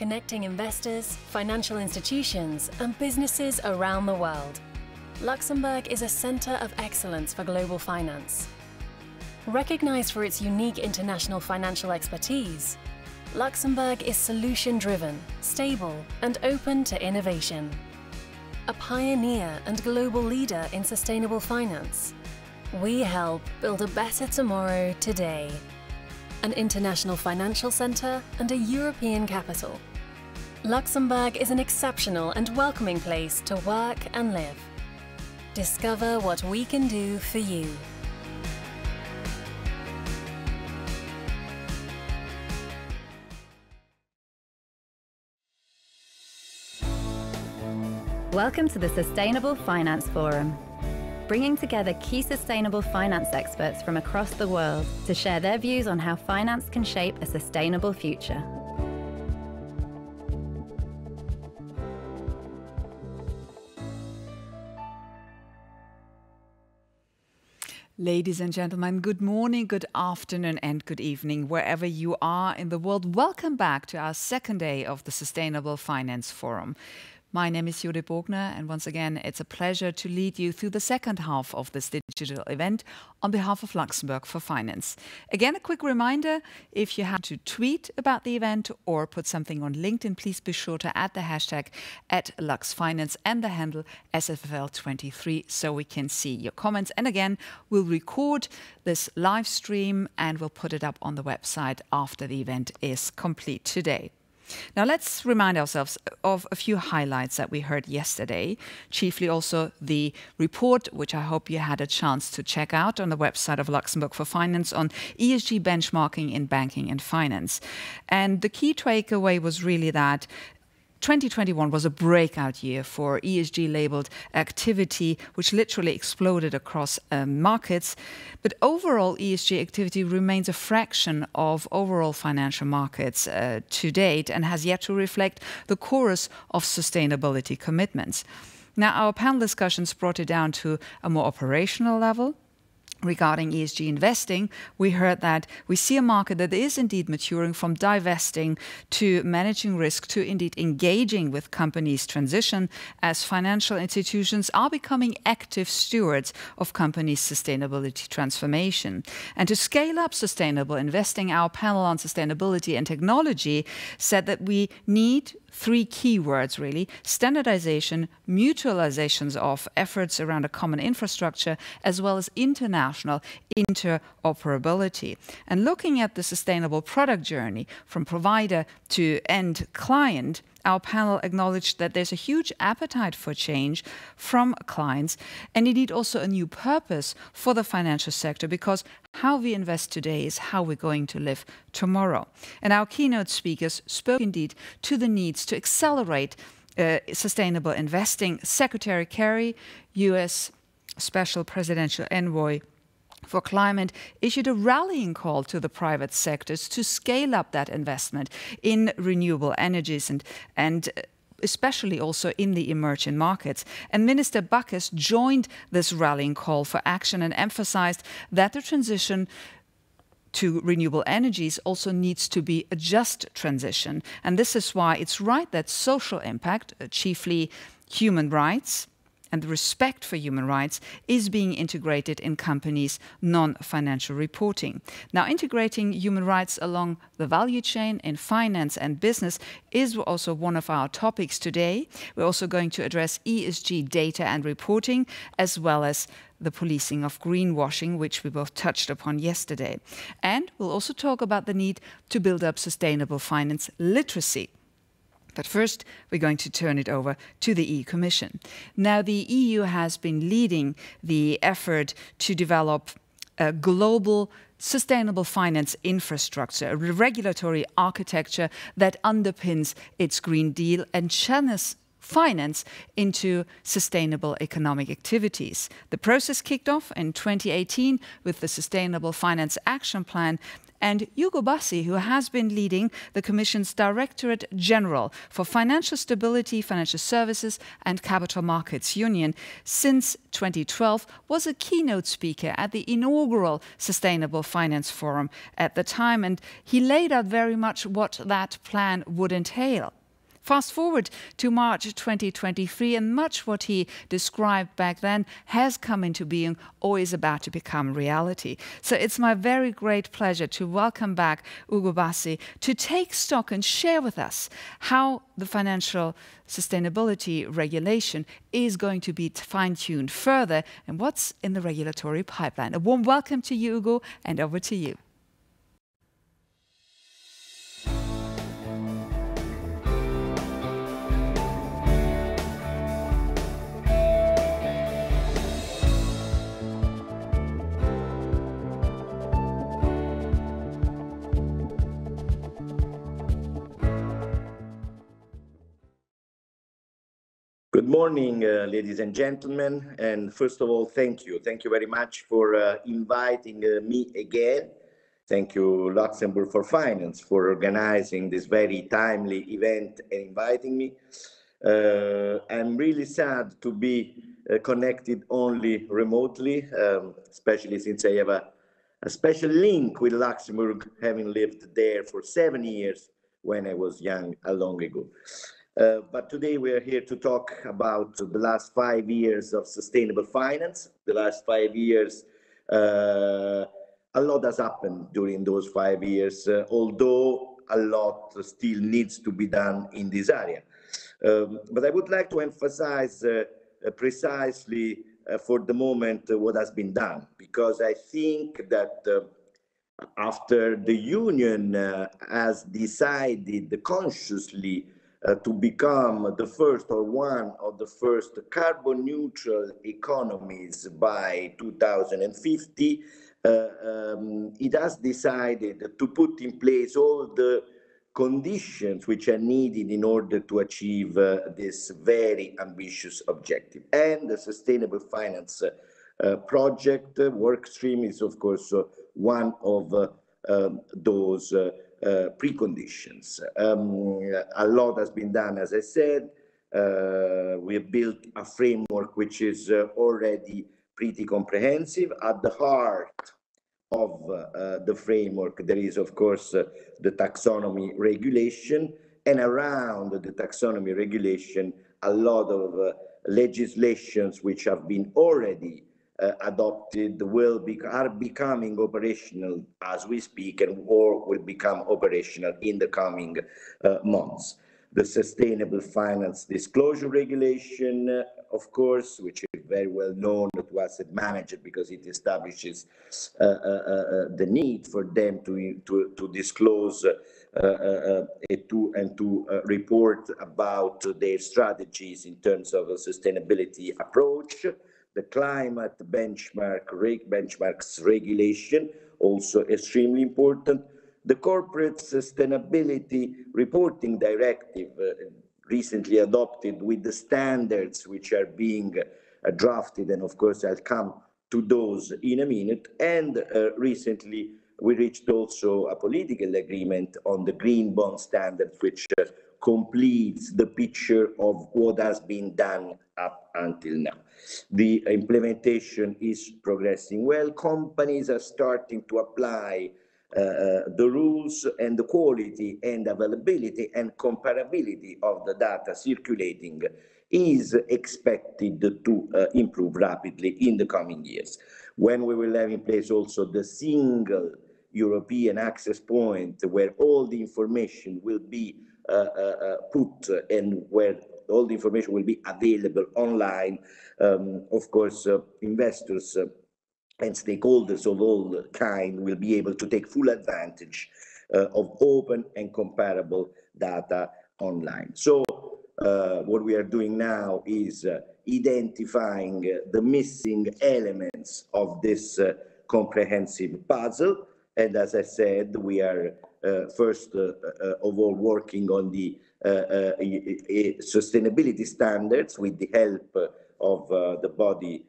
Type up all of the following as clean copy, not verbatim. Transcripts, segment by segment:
connecting investors, financial institutions, and businesses around the world. Luxembourg is a center of excellence for global finance. Recognized for its unique international financial expertise, Luxembourg is solution-driven, stable, and open to innovation. A pioneer and global leader in sustainable finance, we help build a better tomorrow today. An international financial center and a European capital. Luxembourg is an exceptional and welcoming place to work and live. Discover what we can do for you. Welcome to the Sustainable Finance Forum, bringing together key sustainable finance experts from across the world to share their views on how finance can shape a sustainable future. Ladies and gentlemen, good morning, good afternoon, and good evening, wherever you are in the world. Welcome back to our second day of the Sustainable Finance Forum. My name is Judith Bogner, and once again, it's a pleasure to lead you through the second half of this digital event on behalf of Luxembourg for Finance. Again, a quick reminder, if you have to tweet about the event or put something on LinkedIn, please be sure to add the hashtag @LuxFinance and the handle SFL23 so we can see your comments. And again, we'll record this live stream and we'll put it up on the website after the event is complete today. Now let's remind ourselves of a few highlights that we heard yesterday, chiefly also the report, which I hope you had a chance to check out on the website of Luxembourg for Finance on ESG benchmarking in banking and finance. And the key takeaway was really that 2021 was a breakout year for ESG-labeled activity, which literally exploded across markets. But overall, ESG activity remains a fraction of overall financial markets to date and has yet to reflect the chorus of sustainability commitments. Now, our panel discussions brought it down to a more operational level. Regarding ESG investing, we heard that we see a market that is indeed maturing from divesting to managing risk to indeed engaging with companies' transition as financial institutions are becoming active stewards of companies' sustainability transformation. And to scale up sustainable investing, our panel on sustainability and technology said that we need three keywords, really: standardization, mutualizations of efforts around a common infrastructure, as well as international interoperability. And looking at the sustainable product journey from provider to end client, our panel acknowledged that there's a huge appetite for change from clients and indeed also a new purpose for the financial sector, because how we invest today is how we're going to live tomorrow. And our keynote speakers spoke indeed to the needs to accelerate sustainable investing. Secretary Kerry, US Special Presidential Envoy for Climate, issued a rallying call to the private sectors to scale up that investment in renewable energies and especially also in the emerging markets. And Minister Becker joined this rallying call for action and emphasized that the transition to renewable energies also needs to be a just transition. And this is why it's right that social impact, chiefly human rights, and the respect for human rights is being integrated in companies' non-financial reporting. Now, integrating human rights along the value chain in finance and business is also one of our topics today. We're also going to address ESG data and reporting, as well as the policing of greenwashing, which we both touched upon yesterday. And we'll also talk about the need to build up sustainable finance literacy. But first, we're going to turn it over to the EU Commission. Now, the EU has been leading the effort to develop a global sustainable finance infrastructure, a regulatory architecture that underpins its Green Deal and channels finance into sustainable economic activities. The process kicked off in 2018 with the Sustainable Finance Action Plan, and Hugo Bassi, who has been leading the Commission's Directorate General for Financial Stability, Financial Services and Capital Markets Union since 2012, was a keynote speaker at the inaugural Sustainable Finance Forum at the time, and he laid out very much what that plan would entail. Fast forward to March 2023, and much what he described back then has come into being or is about to become reality. So it's my very great pleasure to welcome back Hugo Bassi to take stock and share with us how the financial sustainability regulation is going to be fine-tuned further and what's in the regulatory pipeline. A warm welcome to you, Hugo, and over to you. Good morning, ladies and gentlemen. And first of all, thank you. Thank you very much for inviting me again. Thank you, Luxembourg for Finance, for organizing this very timely event and inviting me. I'm really sad to be connected only remotely, especially since I have a special link with Luxembourg, having lived there for 7 years when I was young, long ago. But today we are here to talk about the last 5 years of sustainable finance. The last 5 years, a lot has happened during those 5 years, although a lot still needs to be done in this area. But I would like to emphasize precisely for the moment what has been done, because I think that after the Union has decided consciously to become the first or one of the first carbon neutral economies by 2050, it has decided to put in place all the conditions which are needed in order to achieve this very ambitious objective. And the Sustainable Finance Project work stream is, of course, one of those preconditions. A lot has been done, as I said. We have built a framework which is already pretty comprehensive. At the heart of the framework, there is, of course, the taxonomy regulation, and around the taxonomy regulation, a lot of legislations which have been already adopted are becoming operational as we speak, and or will become operational in the coming months. The Sustainable Finance Disclosure Regulation, of course, which is very well known to asset managers because it establishes the need for them to disclose and to report about their strategies in terms of a sustainability approach. The climate benchmarks regulation, also extremely important. The Corporate Sustainability Reporting Directive, recently adopted with the standards which are being drafted, and of course I'll come to those in a minute. And recently we reached also a political agreement on the green bond standards, which completes the picture of what has been done up until now. The implementation is progressing well. Companies are starting to apply the rules, and the quality and availability and comparability of the data circulating is expected to improve rapidly in the coming years. When we will have in place also the single European access point where all the information will be put and where all the information will be available online, of course, investors and stakeholders of all kind will be able to take full advantage of open and comparable data online. So what we are doing now is identifying the missing elements of this comprehensive puzzle, And as I said, we are first of all working on the sustainability standards with the help of the body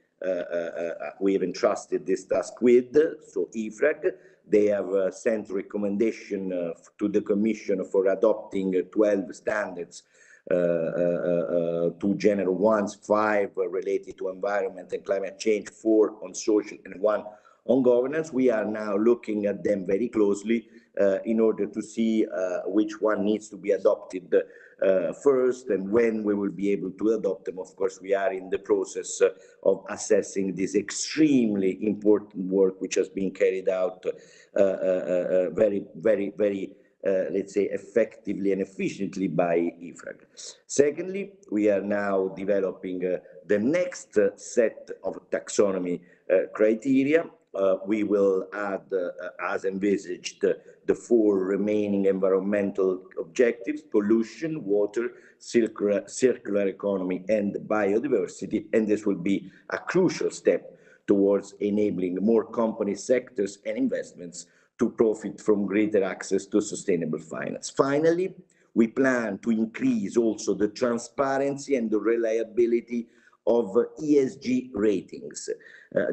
we have entrusted this task with, so IFRAG. They have sent recommendation to the Commission for adopting 12 standards, 2 general ones, 5 related to environment and climate change, 4 on social, and 1 on governance. We are now looking at them very closely in order to see which one needs to be adopted first and when we will be able to adopt them. Of course, we are in the process of assessing this extremely important work which has been carried out very, let's say, effectively and efficiently by IFRAG. Secondly, we are now developing the next set of taxonomy criteria. We will add, as envisaged, the 4 remaining environmental objectives: pollution, water, circular economy, and biodiversity. And this will be a crucial step towards enabling more companies, sectors, and investments to profit from greater access to sustainable finance. Finally, we plan to increase also the transparency and the reliability of ESG ratings.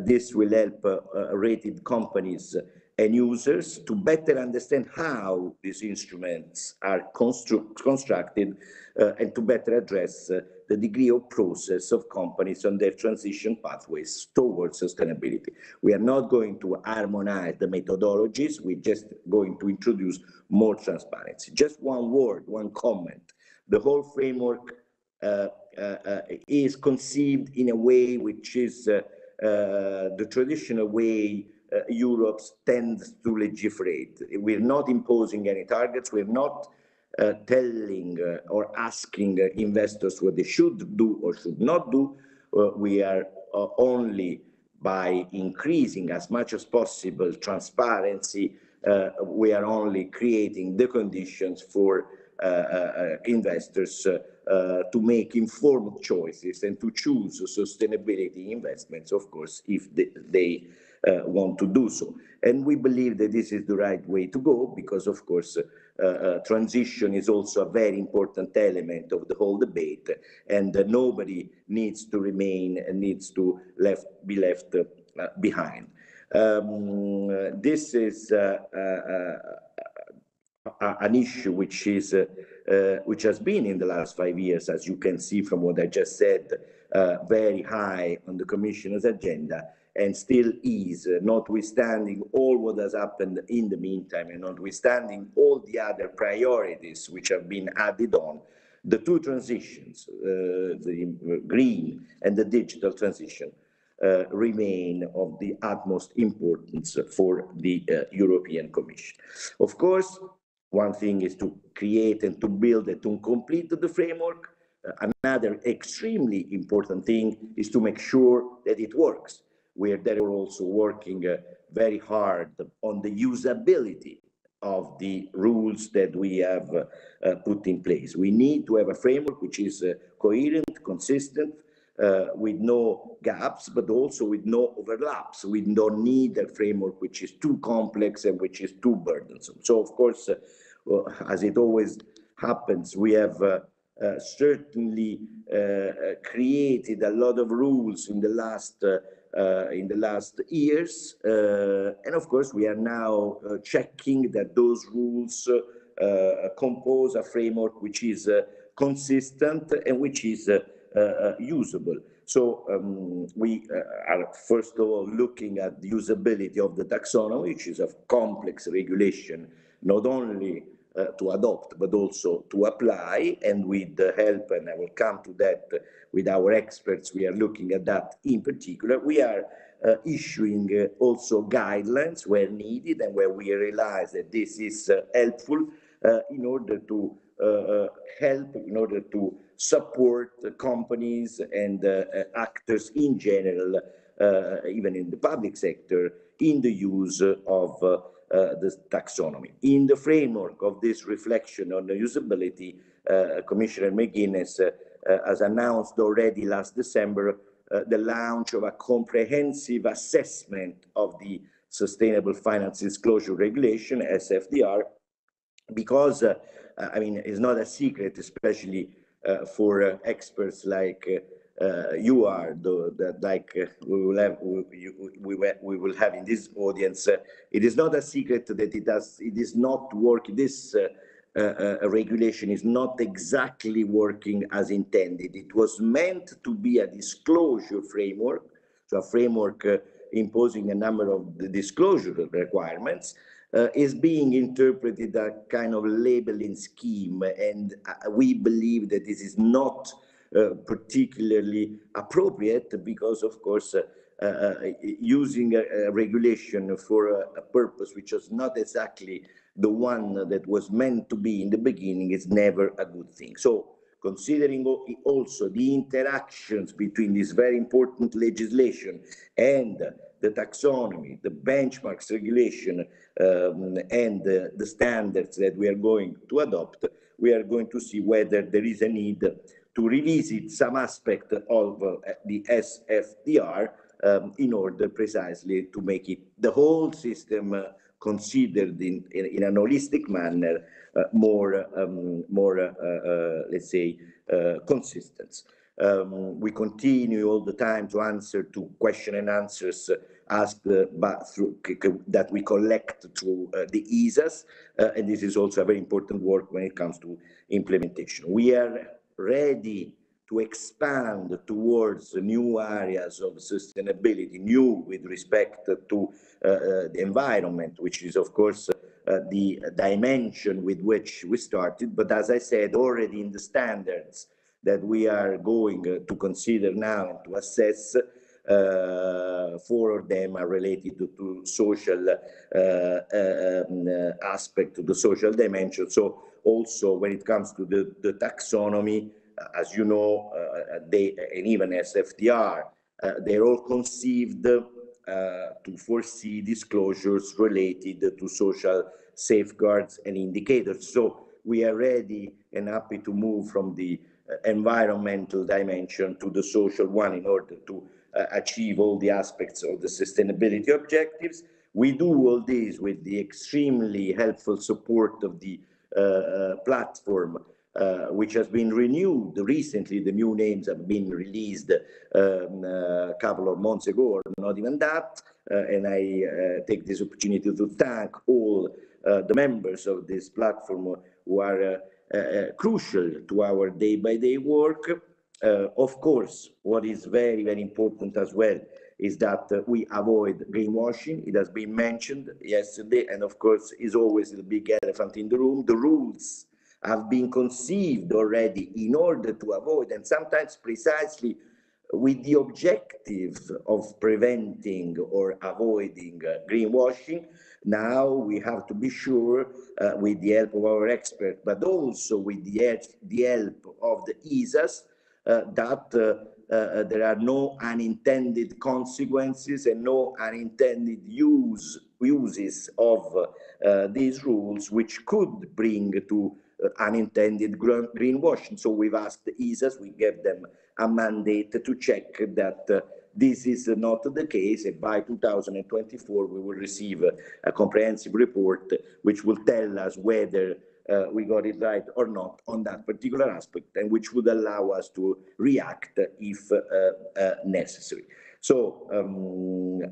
This will help rated companies and users to better understand how these instruments are constructed and to better address the degree of process of companies on their transition pathways towards sustainability. We are not going to harmonize the methodologies, we're just going to introduce more transparency. Just one word, one comment. The whole framework is conceived in a way which is the traditional way Europe tends to legislate. We're not imposing any targets. We're not telling or asking investors what they should do or should not do. We are only, by increasing as much as possible transparency, we are only creating the conditions for investors to make informed choices and to choose sustainability investments, of course, if they want to do so. And we believe that this is the right way to go because, of course, transition is also a very important element of the whole debate, and nobody needs to remain and needs to be left behind. This is an issue which has been in the last 5 years, as you can see from what I just said, very high on the Commissioner's agenda, and still is, notwithstanding all what has happened in the meantime, and notwithstanding all the other priorities which have been added on. The 2 transitions, the green and the digital transition, remain of the utmost importance for the European Commission. Of course, one thing is to create and to build and to complete the framework. Another extremely important thing is to make sure that it works. We are therefore also working very hard on the usability of the rules that we have put in place. We need to have a framework which is coherent, consistent, with no gaps, but also with no overlaps. We don't need a framework which is too complex and which is too burdensome. So, of course, as it always happens, we have certainly created a lot of rules in the last years, and of course we are now checking that those rules compose a framework which is consistent and which is usable. So we are first of all looking at the usability of the taxonomy, which is a complex regulation, not only to adopt, but also to apply. And with the help, and I will come to that, with our experts, we are looking at that in particular. We are issuing also guidelines where needed and where we realize that this is helpful in order to help, in order to support the companies and actors in general, even in the public sector, in the use of the taxonomy. In the framework of this reflection on the usability, Commissioner McGuinness has announced already last December the launch of a comprehensive assessment of the Sustainable Finance Disclosure Regulation, SFDR, because, I mean, it's not a secret, especially for experts like you are, we will have in this audience. It is not a secret that it is not working. This regulation is not exactly working as intended. It was meant to be a disclosure framework, so a framework imposing a number of the disclosure requirements, is being interpreted a kind of labeling scheme, and we believe that this is not particularly appropriate, because of course using a regulation for a purpose which was not exactly the one that was meant to be in the beginning is never a good thing. So considering also the interactions between this very important legislation and the taxonomy, the benchmarks regulation, and the standards that we are going to adopt, we are going to see whether there is a need to revisit some aspect of the SFDR in order precisely to make it the whole system considered in a holistic manner, more let's say, consistent. We continue all the time to answer to question and answers asked that we collect through the ESAs, and this is also a very important work when it comes to implementation. We are ready to expand towards new areas of sustainability, new with respect to the environment, which is of course the dimension with which we started. But as I said, already in the standards that we are going to consider now and to assess, 4 of them are related to social aspect, to the social dimension. So also when it comes to the taxonomy, as you know, they, and even SFDR, they're all conceived to foresee disclosures related to social safeguards and indicators. So we are ready and happy to move from the environmental dimension to the social one in order to achieve all the aspects of the sustainability objectives. We do all this with the extremely helpful support of the platform, which has been renewed recently. The new names have been released a couple of months ago, or not even that. And I take this opportunity to thank all the members of this platform who are crucial to our day-by-day work. Of course, what is very, very important as well is that we avoid greenwashing. It has been mentioned yesterday, and of course is always the big elephant in the room. The rules have been conceived already in order to avoid, and sometimes precisely with the objective of preventing or avoiding greenwashing. Now we have to be sure, with the help of our experts, but also with the help of the ESAs, that there are no unintended consequences and no unintended uses of these rules, which could bring to unintended greenwashing. So we've asked the ESAs, we gave them a mandate to check that this is not the case, and by 2024 we will receive a comprehensive report which will tell us whether we got it right or not on that particular aspect, and which would allow us to react if necessary. So,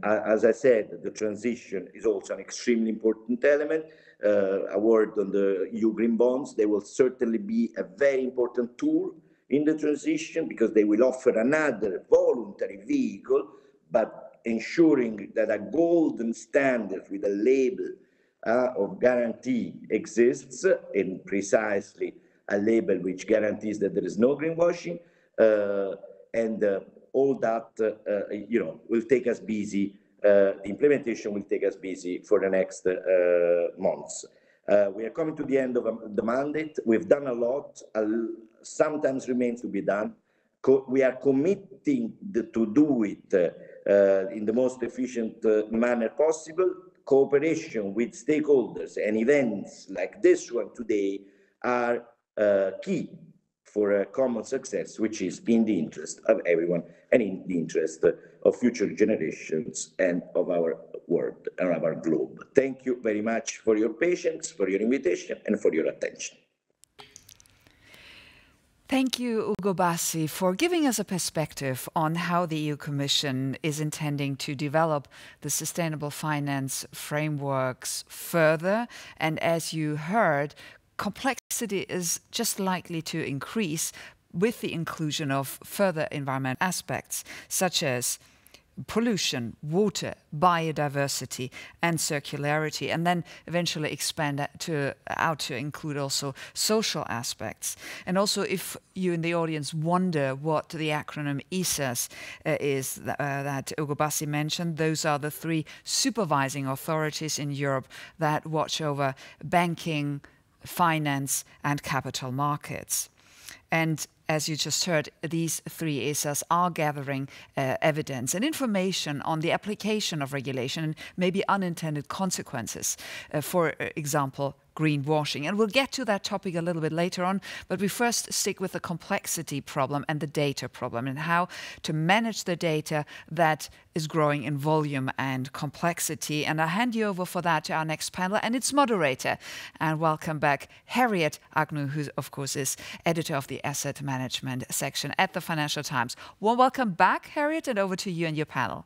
as I said, the transition is also an extremely important element. A word on the EU green bonds. They will certainly be a very important tool in the transition, because they will offer another voluntary vehicle, but ensuring that a golden standard with a label of guarantee exists, and precisely a label which guarantees that there is no greenwashing, and all that you know, will take us busy. The implementation will take us busy for the next months. We are coming to the end of the mandate. We've done a lot. Sometimes remains to be done. We are committing to do it in the most efficient manner possible. Cooperation with stakeholders and events like this one today are key for a common success, which is in the interest of everyone and in the interest of future generations and of our world, on our globe. Thank you very much for your patience, for your invitation, and for your attention. Thank you, Ugo Bassi, for giving us a perspective on how the EU Commission is intending to develop the sustainable finance frameworks further. And as you heard, complexity is just likely to increase with the inclusion of further environmental aspects, such as pollution, water, biodiversity, and circularity, and then eventually expand that out to include also social aspects. And also, if you in the audience wonder what the acronym ESAs is that Ugo Bassi mentioned, those are the 3 supervising authorities in Europe that watch over banking, finance, and capital markets. And as you just heard, these 3 ESAs are gathering evidence and information on the application of regulation and maybe unintended consequences, for example, greenwashing. And we'll get to that topic a little bit later on, but we first stick with the complexity problem and the data problem and how to manage the data that is growing in volume and complexity. And I'll hand you over for that to our next panel and its moderator. And welcome back, Harriet Agnew, who of course is editor of the Asset Management section at the Financial Times. Well, welcome back, Harriet, and over to you and your panel.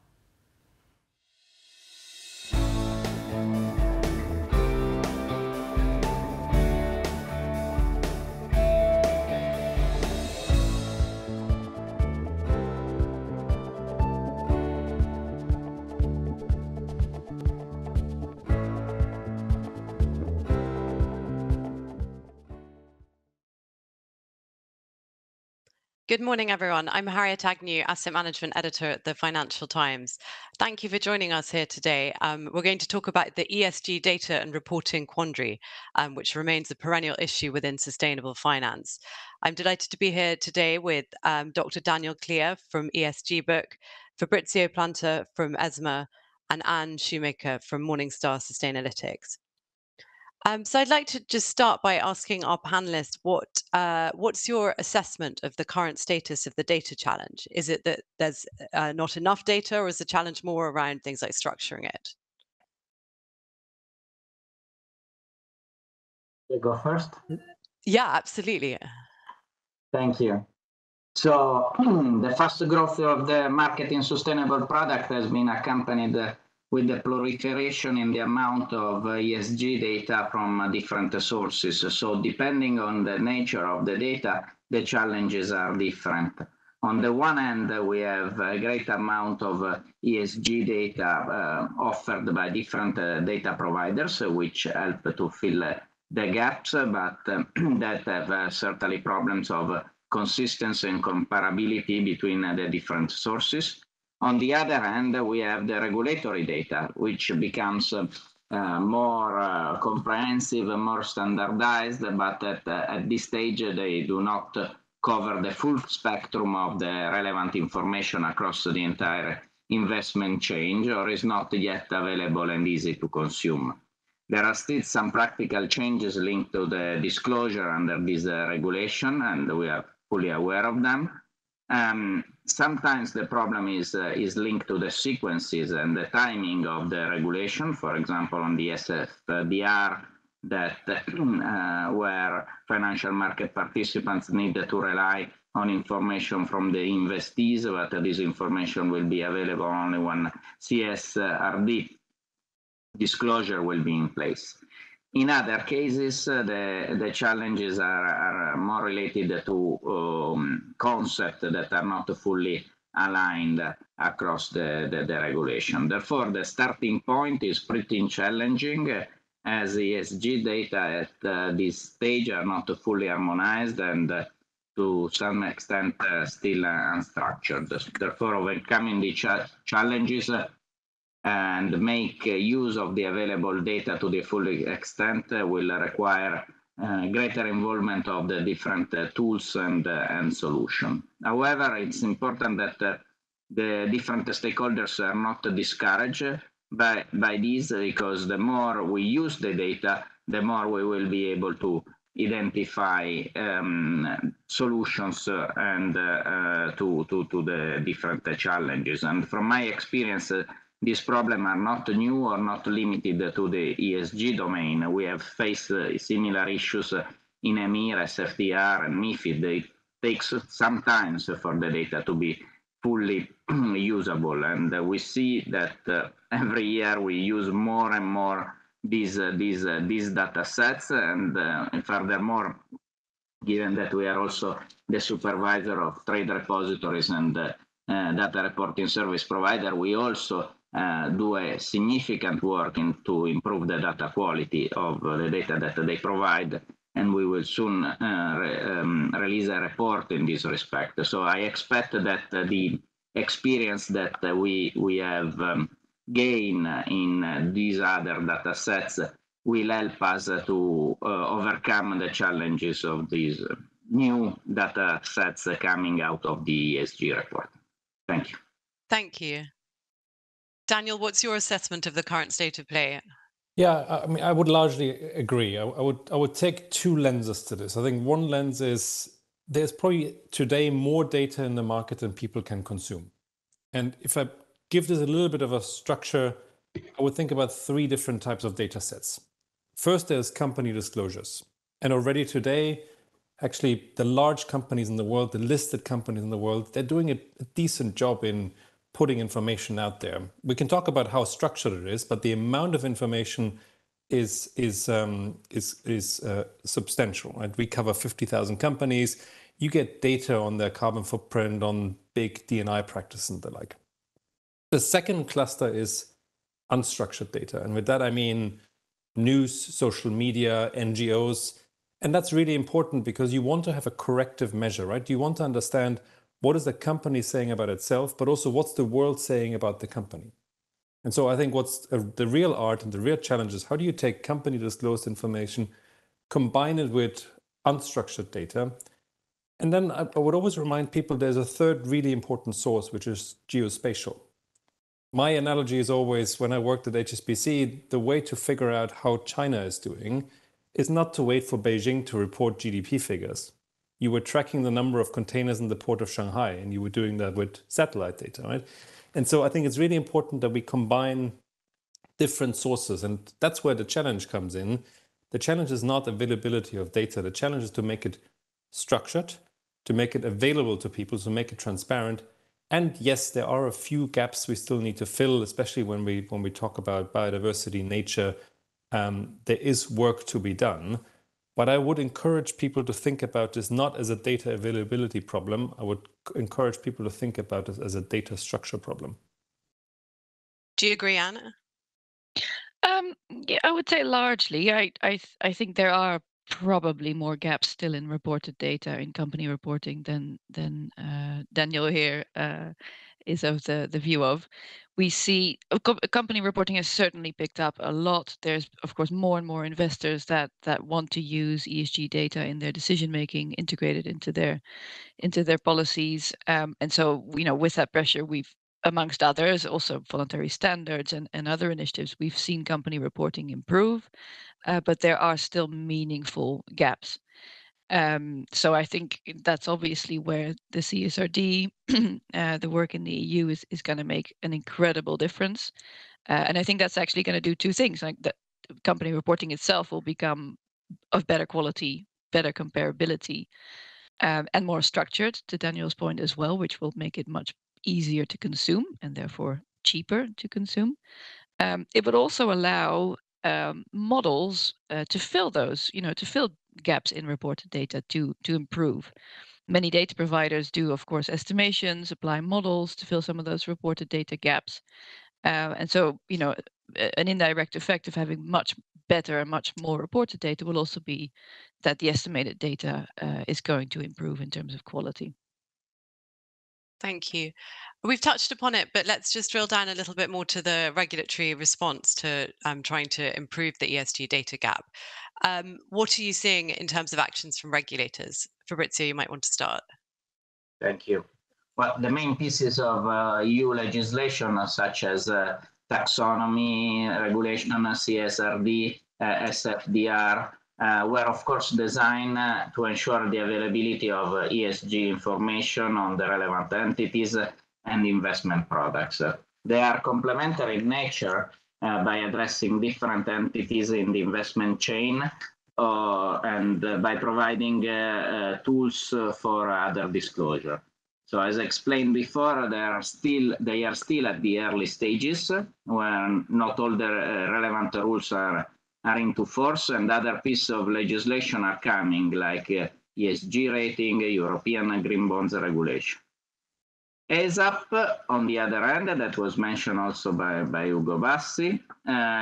Good morning, everyone. I'm Harriet Agnew, Asset Management Editor at the Financial Times. Thank you for joining us here today. We're going to talk about the ESG data and reporting quandary, which remains a perennial issue within sustainable finance. I'm delighted to be here today with Dr. Daniel Clear from ESG Book, Fabrizio Planta from ESMA, and Anne Shoemaker from Morningstar Sustainalytics. So I'd like to just start by asking our panelists what's your assessment of the current status of the data challenge? Is it that there's not enough data, or is the challenge more around things like structuring it? You go first? Yeah, absolutely. Thank you. So the fast growth of the market in sustainable product has been accompanied with the proliferation in the amount of ESG data from different sources. So depending on the nature of the data, the challenges are different. On the one hand, we have a great amount of ESG data offered by different data providers, which help to fill the gaps, but that have certainly problems of consistency and comparability between the different sources. On the other hand, we have the regulatory data, which becomes more comprehensive, more standardized, but at this stage they do not cover the full spectrum of the relevant information across the entire investment chain, or is not yet available and easy to consume. There are still some practical changes linked to the disclosure under this regulation, and we are fully aware of them. Sometimes the problem is linked to the sequences and the timing of the regulation. For example, on the SFDR, where financial market participants need to rely on information from the investees, but this information will be available only when CSRD disclosure will be in place. In other cases, the challenges are more related to concepts that are not fully aligned across the regulation. Therefore, the starting point is pretty challenging, as ESG data at this stage are not fully harmonized and to some extent still unstructured. Therefore, overcoming the challenges and make use of the available data to the full extent will require greater involvement of the different tools and solutions. However, it's important that the different stakeholders are not discouraged by this, because the more we use the data, the more we will be able to identify solutions and to the different challenges. And from my experience, these problems are not new or not limited to the ESG domain. We have faced similar issues in EMEA, SFTR, and MIFID. It takes some time for the data to be fully usable, and we see that every year we use more and more these data sets, and furthermore, given that we are also the supervisor of trade repositories and data reporting service provider, we also do a significant work to improve the data quality of the data that they provide, and we will soon release a report in this respect. So I expect that the experience that we have gained in these other data sets will help us to overcome the challenges of these new data sets coming out of the ESG report. Thank you. Thank you. Daniel, what's your assessment of the current state of play? Yeah, I mean, I would largely agree. I would take two lenses to this. I think one lens is there's probably today more data in the market than people can consume. And if I give this a little bit of a structure, I would think about three different types of data sets. First, there's company disclosures. And already today, actually, the large companies in the world, the listed companies in the world, they're doing a decent job in putting information out there. We can talk about how structured it is, but the amount of information is substantial. Right? We cover 50,000 companies. You get data on their carbon footprint, on big D&I practice and the like. The second cluster is unstructured data. And with that, I mean news, social media, NGOs. And that's really important because you want to have a corrective measure, right? You want to understand what is the company saying about itself, but also what's the world saying about the company. And so I think what's the real art and the real challenge is how do you take company disclosed information, combine it with unstructured data. And then I would always remind people there's a third really important source, which is geospatial. My analogy is always when I worked at HSBC, the way to figure out how China is doing is not to wait for Beijing to report GDP figures. You were tracking the number of containers in the port of Shanghai, and you were doing that with satellite data, right? And so I think it's really important that we combine different sources, and that's where the challenge comes in. The challenge is not availability of data. The challenge is to make it structured, to make it available to people, to make it transparent. And yes, there are a few gaps we still need to fill, especially when we talk about biodiversity, nature. There is work to be done. But I would encourage people to think about this not as a data availability problem. I would encourage people to think about it as a data structure problem. Do you agree, Anna? Yeah, I would say largely. I think there are probably more gaps still in reported data in company reporting than Daniel here is of the view of. We see company reporting has certainly picked up a lot. There's, of course, more and more investors that want to use ESG data in their decision making, integrated into their policies. And so, with that pressure, we've, amongst others, also voluntary standards and other initiatives, we've seen company reporting improve, but there are still meaningful gaps. So I think that's obviously where the CSRD, the work in the EU is going to make an incredible difference. And I think that's actually going to do two things. Like that company reporting itself will become of better quality, better comparability, and more structured, to Daniel's point as well, which will make it much easier to consume and therefore cheaper to consume. It would also allow models to fill those, to fill gaps in reported data to improve. Many data providers do, of course, estimations, apply models to fill some of those reported data gaps. And so, an indirect effect of having much better and much more reported data will also be that the estimated data is going to improve in terms of quality. Thank you. We've touched upon it, but let's just drill down a little bit more to the regulatory response to trying to improve the ESG data gap. What are you seeing in terms of actions from regulators? Fabrizio, you might want to start. Thank you. Well, the main pieces of EU legislation, such as taxonomy, regulation, CSRD, SFDR, were of course designed to ensure the availability of ESG information on the relevant entities and investment products. They are complementary in nature by addressing different entities in the investment chain and by providing tools for other disclosure. So as explained before, they are still at the early stages when not all the relevant rules are into force, and other pieces of legislation are coming, like ESG rating, European green bonds regulation. ESAP, on the other hand, that was mentioned also by Ugo Bassi,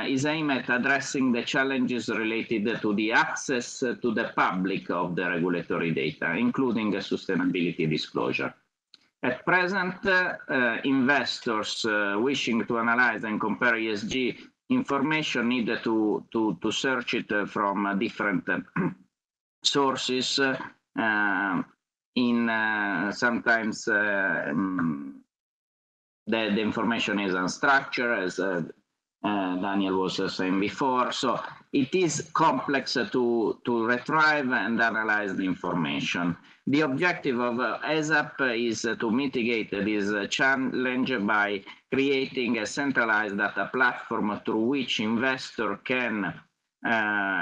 is aimed at addressing the challenges related to the access to the public of the regulatory data, including sustainability disclosure. At present, investors wishing to analyze and compare ESG information need to search it from different sources. Sometimes the information is unstructured, as Daniel was saying before. So it is complex to retrieve and analyze the information. The objective of ESAP is to mitigate this challenge by creating a centralized data platform through which investor can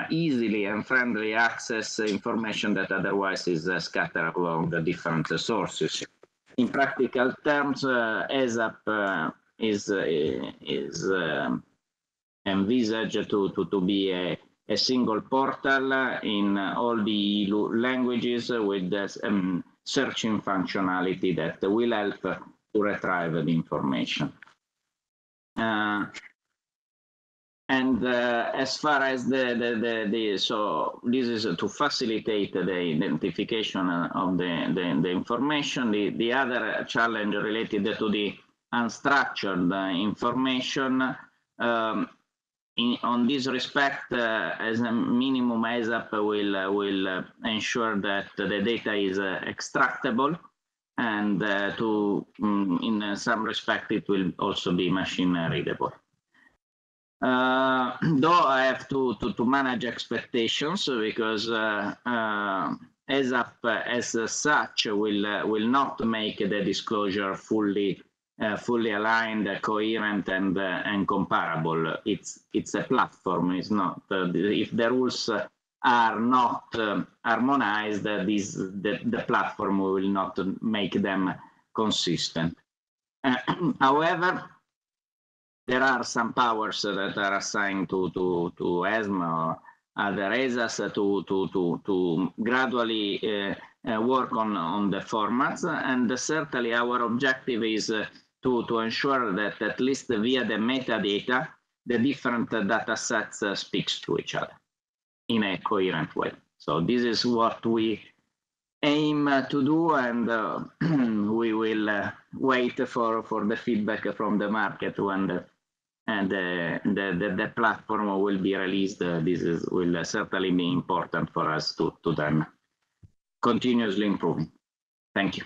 easily and friendly access information that otherwise is scattered along the different sources. In practical terms, ESAP is envisaged to be a single portal in all the languages with the searching functionality that will help to retrieve the information. As far as so this is to facilitate the identification of the information. The other challenge related to the unstructured information. On this respect, as a minimum, ESAP will ensure that the data is extractable, and in some respect it will also be machine readable. Though I have to manage expectations, because ESAP as such will not make the disclosure fully aligned, coherent, and comparable. It's a platform. It's not. If the rules are not harmonized, the platform will not make them consistent. However, there are some powers that are assigned to ESMA or other ESAs to gradually work on the formats, and certainly our objective is to ensure that at least via the metadata, the different data sets speaks to each other in a coherent way. So this is what we aim to do, and we will wait for the feedback from the market when the platform will be released. This will certainly be important for us to then continuously improving. Thank you.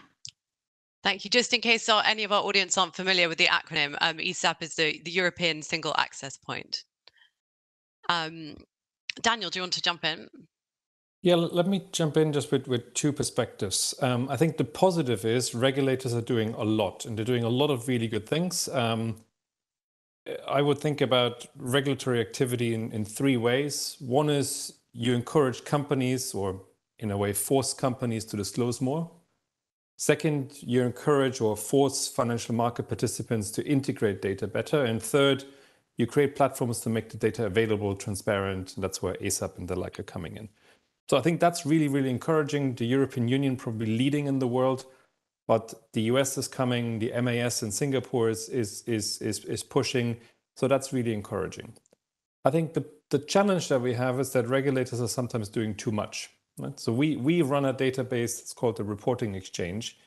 Thank you. Just in case any of our audience aren't familiar with the acronym, ESAP is the European Single Access Point. Daniel, do you want to jump in? Yeah, let me jump in just with two perspectives. I think the positive is regulators are doing a lot, and they're doing a lot of really good things. I would think about regulatory activity in three ways. One is you encourage companies, or in a way force companies, to disclose more. Second, you encourage or force financial market participants to integrate data better. And third, you create platforms to make the data available, transparent, and that's where ESAP and the like are coming in. So I think that's really, really encouraging. The European Union probably leading in the world, but the US is coming, the MAS in Singapore is pushing, so that's really encouraging. I think the challenge that we have is that regulators are sometimes doing too much. Right? So we run a database, it's called the Reporting Exchange,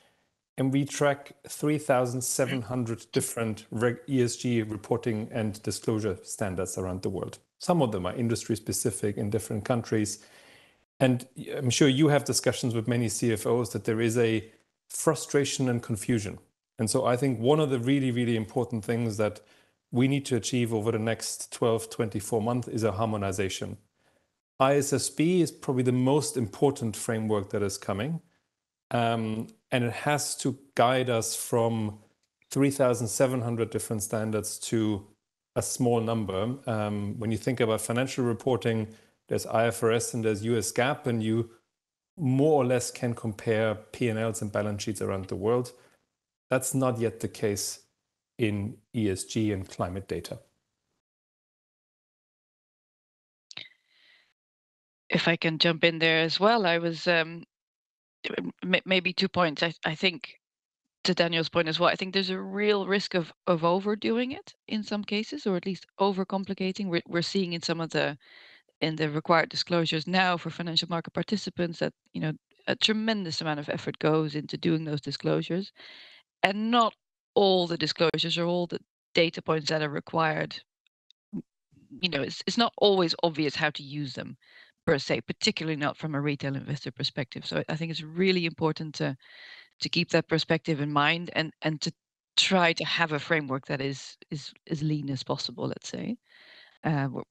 and we track 3,700 different ESG reporting and disclosure standards around the world. Some of them are industry specific in different countries. And I'm sure you have discussions with many CFOs that there is a frustration and confusion. And so I think one of the really, really important things that we need to achieve over the next 12, 24 months is a harmonization. ISSB is probably the most important framework that is coming. And it has to guide us from 3,700 different standards to a small number. When you think about financial reporting, there's IFRS and there's US GAAP, and you more or less can compare P&Ls and balance sheets around the world. That's not yet the case in ESG and climate data. If I can jump in there as well, I was maybe 2 points. I think to Daniel's point as well, I think there's a real risk of overdoing it in some cases, or at least overcomplicating. We're seeing in some of the required disclosures now for financial market participants that a tremendous amount of effort goes into doing those disclosures, and not all the disclosures or all the data points that are required. It's not always obvious how to use them per se, particularly not from a retail investor perspective. So I think it's really important to keep that perspective in mind and to try to have a framework that is as lean as possible, let's say.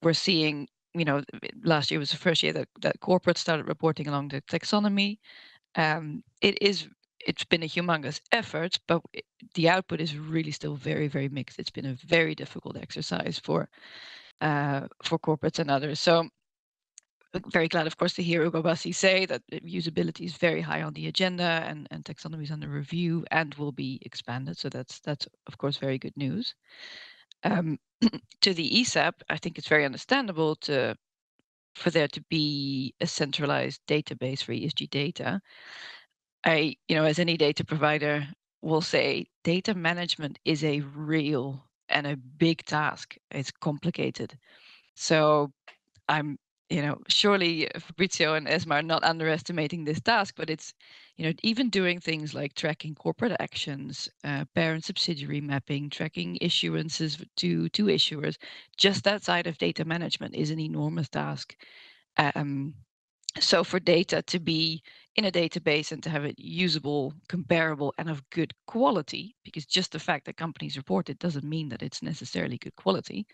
We're seeing, last year was the first year that corporates started reporting along the taxonomy. It's been a humongous effort, but the output is really still very, very mixed. It's been a very difficult exercise for corporates and others. So very glad, of course, to hear Bassi say that usability is very high on the agenda and taxonomy is under review and will be expanded. So that's of course very good news. To the ESAP, I think it's very understandable for there to be a centralized database for ESG data. As any data provider will say, data management is a real and a big task. It's complicated. So I'm surely Fabrizio and Esma are not underestimating this task, but it's, even doing things like tracking corporate actions, parent subsidiary mapping, tracking issuances to issuers, just that side of data management is an enormous task. So for data to be in a database and to have it usable, comparable, and of good quality, because just the fact that companies report it doesn't mean that it's necessarily good quality.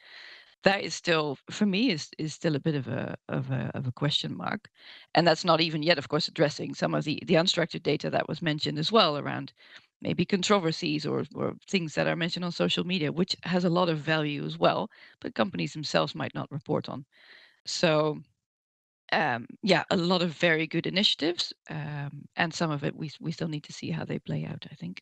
That is still, for me, is still a bit of a question mark, and that's not even yet, of course, addressing some of the unstructured data that was mentioned as well around maybe controversies or things that are mentioned on social media, which has a lot of value as well, but companies themselves might not report on. So, a lot of very good initiatives, and some of it we still need to see how they play out, I think.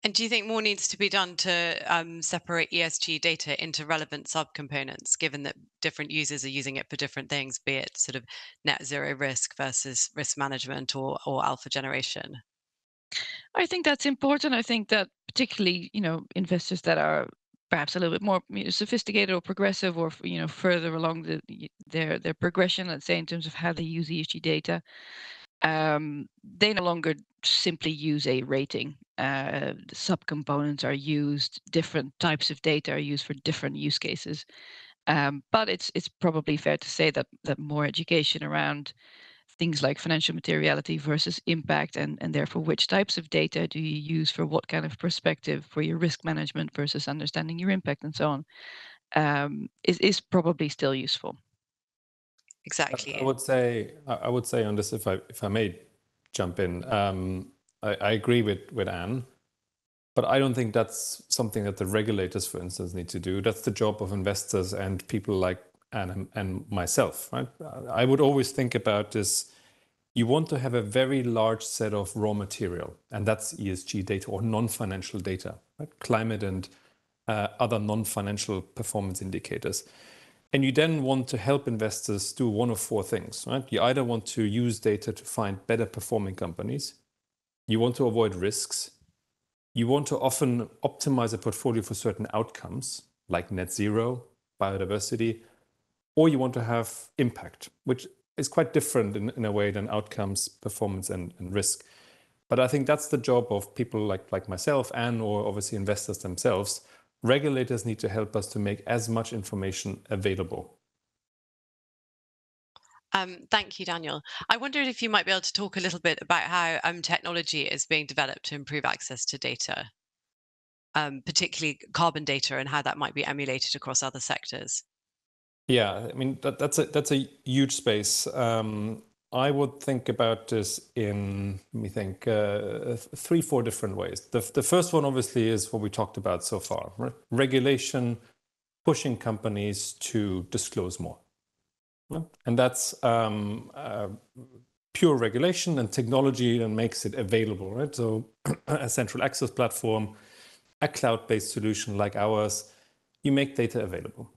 And do you think more needs to be done to separate ESG data into relevant subcomponents, given that different users are using it for different things, be it sort of net zero risk versus risk management or alpha generation? I think that's important. I think that particularly, investors that are perhaps a little bit more sophisticated or progressive, or further along their progression, let's say, in terms of how they use ESG data, they no longer simply use a rating. The subcomponents are used, different types of data are used for different use cases. But it's probably fair to say that more education around things like financial materiality versus impact, and therefore which types of data do you use for what kind of perspective for your risk management versus understanding your impact and so on, is probably still useful. Exactly. I would say on this, if I may jump in, I agree with Anne, but I don't think that's something that the regulators, for instance, need to do. That's the job of investors and people like Anne and myself, right? I would always think about this. You want to have a very large set of raw material, and that's ESG data or non-financial data, right? Climate and other non-financial performance indicators. And you then want to help investors do one of four things, right? You either want to use data to find better performing companies, you want to avoid risks, you want to often optimize a portfolio for certain outcomes, like net zero, biodiversity, or you want to have impact, which is quite different in a way than outcomes, performance, and risk. But I think that's the job of people like myself and or obviously investors themselves. Regulators need to help us to make as much information available. Thank you, Daniel. I wondered if you might be able to talk a little bit about how technology is being developed to improve access to data, particularly carbon data, and how that might be emulated across other sectors. Yeah, I mean, that's a huge space. I would think about this in, let me think, 3-4 different ways. The first one obviously is what we talked about so far, right? Regulation pushing companies to disclose more. Right? And that's pure regulation and technology and makes it available, right? So a central access platform, a cloud-based solution like ours, you make data available.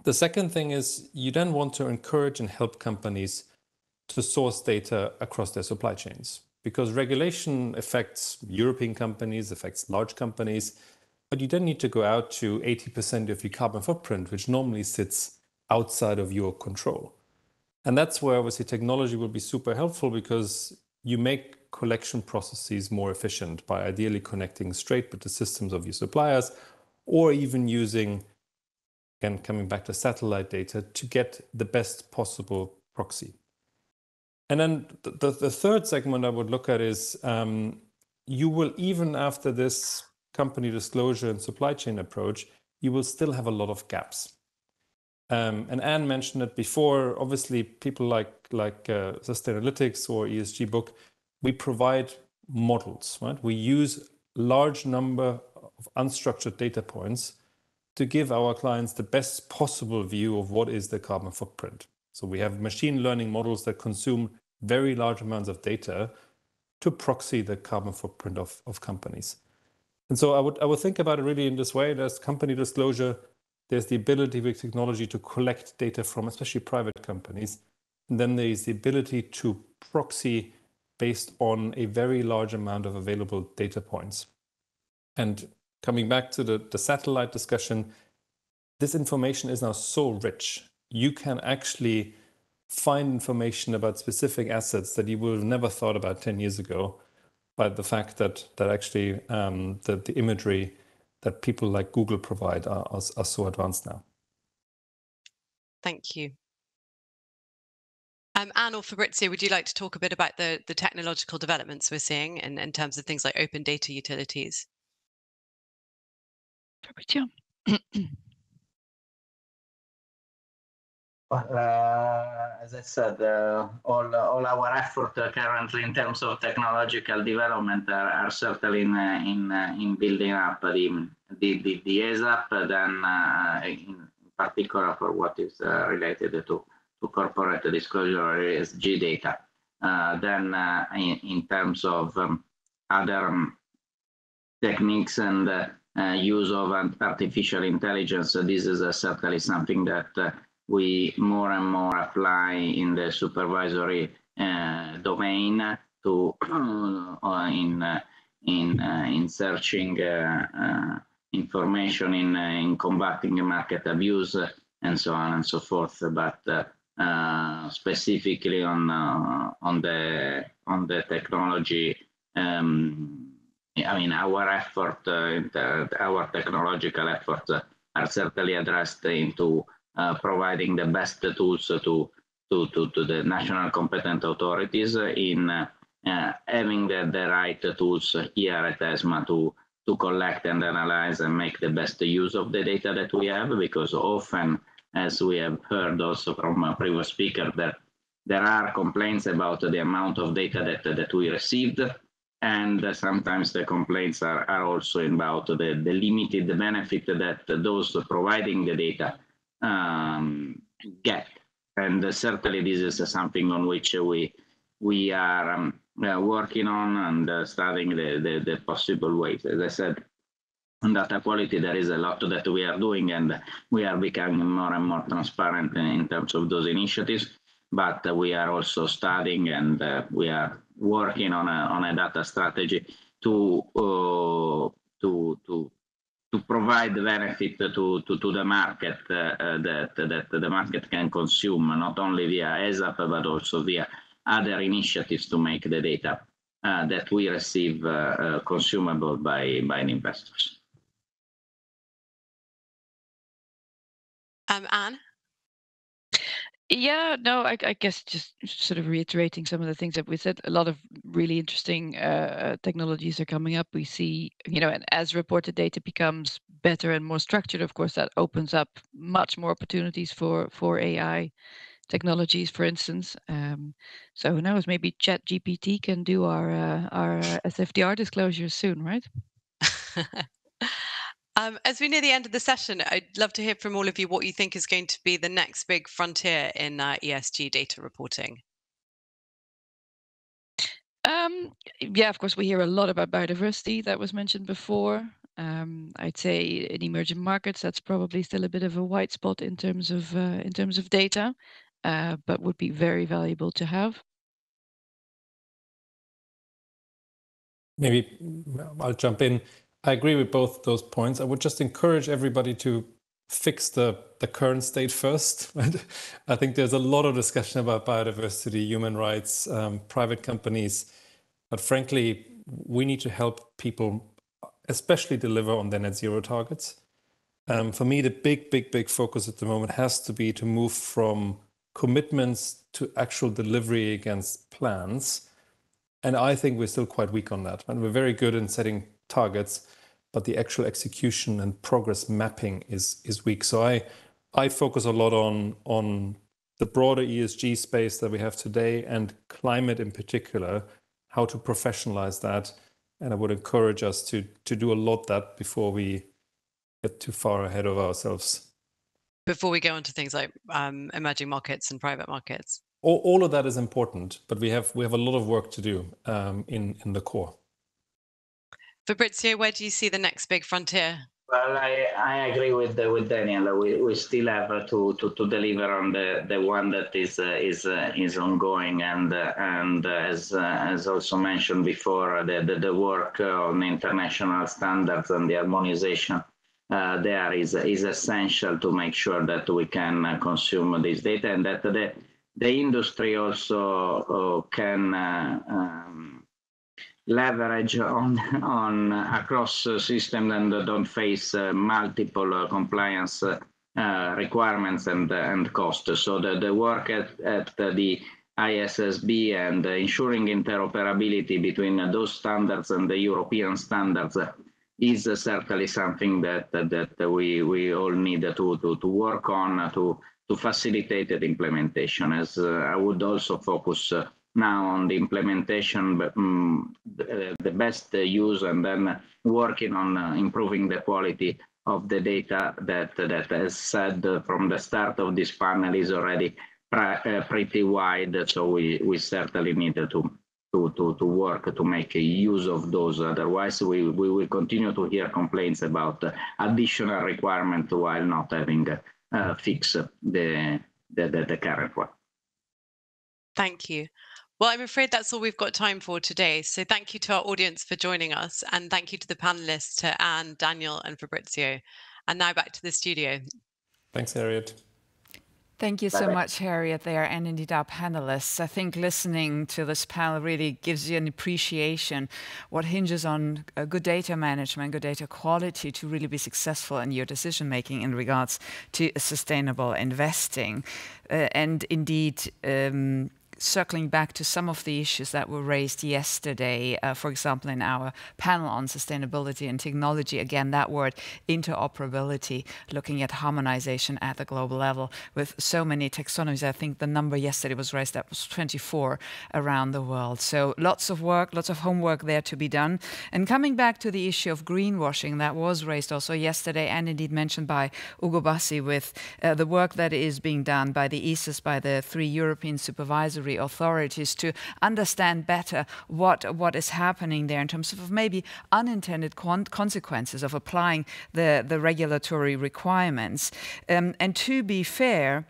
The second thing is you then want to encourage and help companies to source data across their supply chains, because regulation affects European companies, affects large companies, but you then need to go out to 80% of your carbon footprint, which normally sits outside of your control. And that's where obviously technology will be super helpful, because you make collection processes more efficient by ideally connecting straight with the systems of your suppliers, or even using, again, coming back to satellite data to get the best possible proxy. And then the third segment I would look at is you will, even after this company disclosure and supply chain approach, you will still have a lot of gaps. And Anne mentioned it before. Obviously, people like Sustainalytics or ESG Book, we provide models, right? We use large number of unstructured data points to give our clients the best possible view of what is the carbon footprint. So we have machine learning models that consume very large amounts of data to proxy the carbon footprint of companies. And so I would think about it really in this way. There's company disclosure, there's the ability with technology to collect data from especially private companies. And then there's the ability to proxy based on a very large amount of available data points. And coming back to the satellite discussion, this information is now so rich. You can actually find information about specific assets that you would have never thought about 10 years ago, by the fact that actually the imagery that people like Google provide are so advanced now. Thank you. Anne or Fabrizio, would you like to talk a bit about the technological developments we're seeing in terms of things like open data utilities? Fabrizio. As I said, all our effort currently in terms of technological development are certainly in building up the ESAP, then in particular for what is related to corporate disclosure ESG data. Then in terms of other techniques and use of artificial intelligence, this is certainly something that we more and more apply in the supervisory domain to in searching information, in combating market abuse, and so on and so forth. But specifically on the technology, I mean, our effort, our technological efforts are certainly addressed into providing the best tools to the national competent authorities in having the right tools here at ESMA to collect and analyze and make the best use of the data that we have, because often, as we have heard also from a previous speaker, that there are complaints about the amount of data that we received, and sometimes the complaints are also about the limited benefit that those providing the data get. And certainly this is something on which we are working on and studying the possible ways. As I said, on data quality, there is a lot that we are doing, and we are becoming more and more transparent in terms of those initiatives. But we are also studying, and we are working on a data strategy to provide the benefit to the market that the market can consume, not only via ESAP but also via other initiatives to make the data that we receive consumable by investors. Anne? Yeah, no, I guess just sort of reiterating some of the things that we said. A lot of really interesting technologies are coming up. We see, and as reported data becomes better and more structured, of course, that opens up much more opportunities for AI technologies, for instance. So who knows? Maybe ChatGPT can do our SFDR disclosures soon, right? As we near the end of the session, I'd love to hear from all of you what you think is going to be the next big frontier in ESG data reporting. Yeah, of course, we hear a lot about biodiversity that was mentioned before. I'd say in emerging markets, that's probably still a bit of a white spot in terms of data, but would be very valuable to have. Maybe I'll jump in. I agree with both those points. I would just encourage everybody to fix the current state first. Right? I think there's a lot of discussion about biodiversity, human rights, private companies, but frankly, we need to help people, especially deliver on their net zero targets. For me, the big focus at the moment has to be to move from commitments to actual delivery against plans. And I think we're still quite weak on that. And we're very good in setting targets, but the actual execution and progress mapping is weak. So I focus a lot on the broader ESG space that we have today and climate in particular, how to professionalize that. And I would encourage us to do a lot of that before we get too far ahead of ourselves. Before we go on to things like emerging markets and private markets. All of that is important, but we have a lot of work to do in the core. Fabrizio, where do you see the next big frontier? Well, I agree with Daniel. We still have to deliver on the one that is ongoing, and as also mentioned before, the work on international standards and the harmonization there is essential to make sure that we can consume this data, and that the industry also can leverage on across system and don't face multiple compliance requirements and costs. So the work at the ISSB and ensuring interoperability between those standards and the European standards is certainly something that we all need to work on to facilitate the implementation. As I would also focus now on the implementation, the best use, and then working on improving the quality of the data that as said from the start of this panel is already pretty wide. So we certainly need to work to make use of those. Otherwise, we will continue to hear complaints about additional requirement while not having fix the current one. Thank you. Well, I'm afraid that's all we've got time for today. So thank you to our audience for joining us. And thank you to the panelists, to Anne, Daniel, and Fabrizio. And now back to the studio. Thanks, Harriet. Thank you so much, Harriet, there, and indeed our panelists. I think listening to this panel really gives you an appreciation what hinges on good data management, good data quality to really be successful in your decision-making in regards to sustainable investing. And indeed, circling back to some of the issues that were raised yesterday, for example, in our panel on sustainability and technology, again, that word interoperability, looking at harmonization at the global level with so many taxonomies. I think the number yesterday was raised, that was 24 around the world. So lots of work, lots of homework there to be done. And coming back to the issue of greenwashing, that was raised also yesterday and indeed mentioned by Ugo Bassi with the work that is being done by the ESAs, by the 3 European supervisory authorities to understand better what is happening there in terms of maybe unintended consequences of applying the regulatory requirements. And to be fair,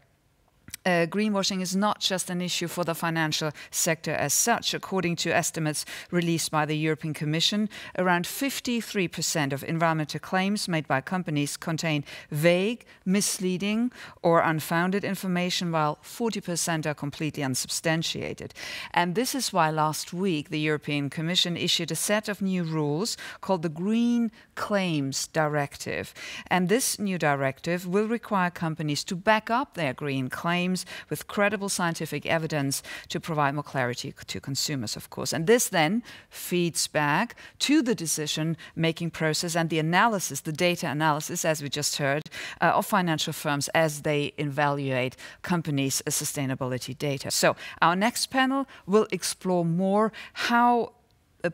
greenwashing is not just an issue for the financial sector as such. According to estimates released by the European Commission, around 53% of environmental claims made by companies contain vague, misleading, or unfounded information, while 40% are completely unsubstantiated. And this is why last week the European Commission issued a set of new rules called the Green Claims Directive. And this new directive will require companies to back up their green claims claims with credible scientific evidence to provide more clarity to consumers, of course. And this then feeds back to the decision-making process and the analysis, the data analysis, as we just heard, of financial firms as they evaluate companies' sustainability data. So our next panel will explore more how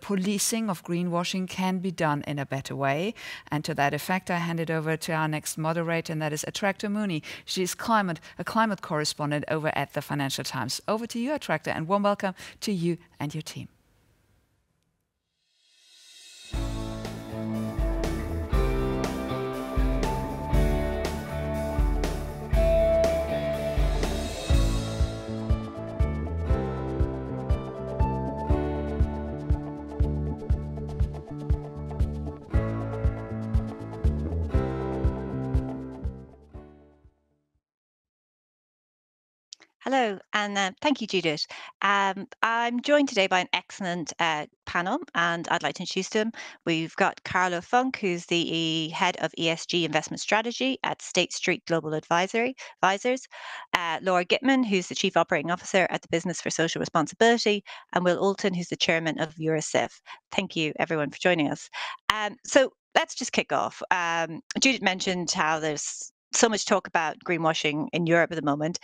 policing of greenwashing can be done in a better way. And to that effect, I hand it over to our next moderator, and that is Attractor Mooney. She's a climate correspondent over at the Financial Times. Over to you, Attractor, and warm welcome to you and your team. Hello, and thank you, Judith. I'm joined today by an excellent panel, and I'd like to introduce them. We've got Carlo Funk, who's the head of ESG investment strategy at State Street Global Advisors, Laura Gitman, who's the chief operating officer at the Business for Social Responsibility, and Will Oulton, who's the chairman of Eurosif. Thank you, everyone, for joining us. So let's just kick off. Judith mentioned how there's so much talk about greenwashing in Europe at the moment.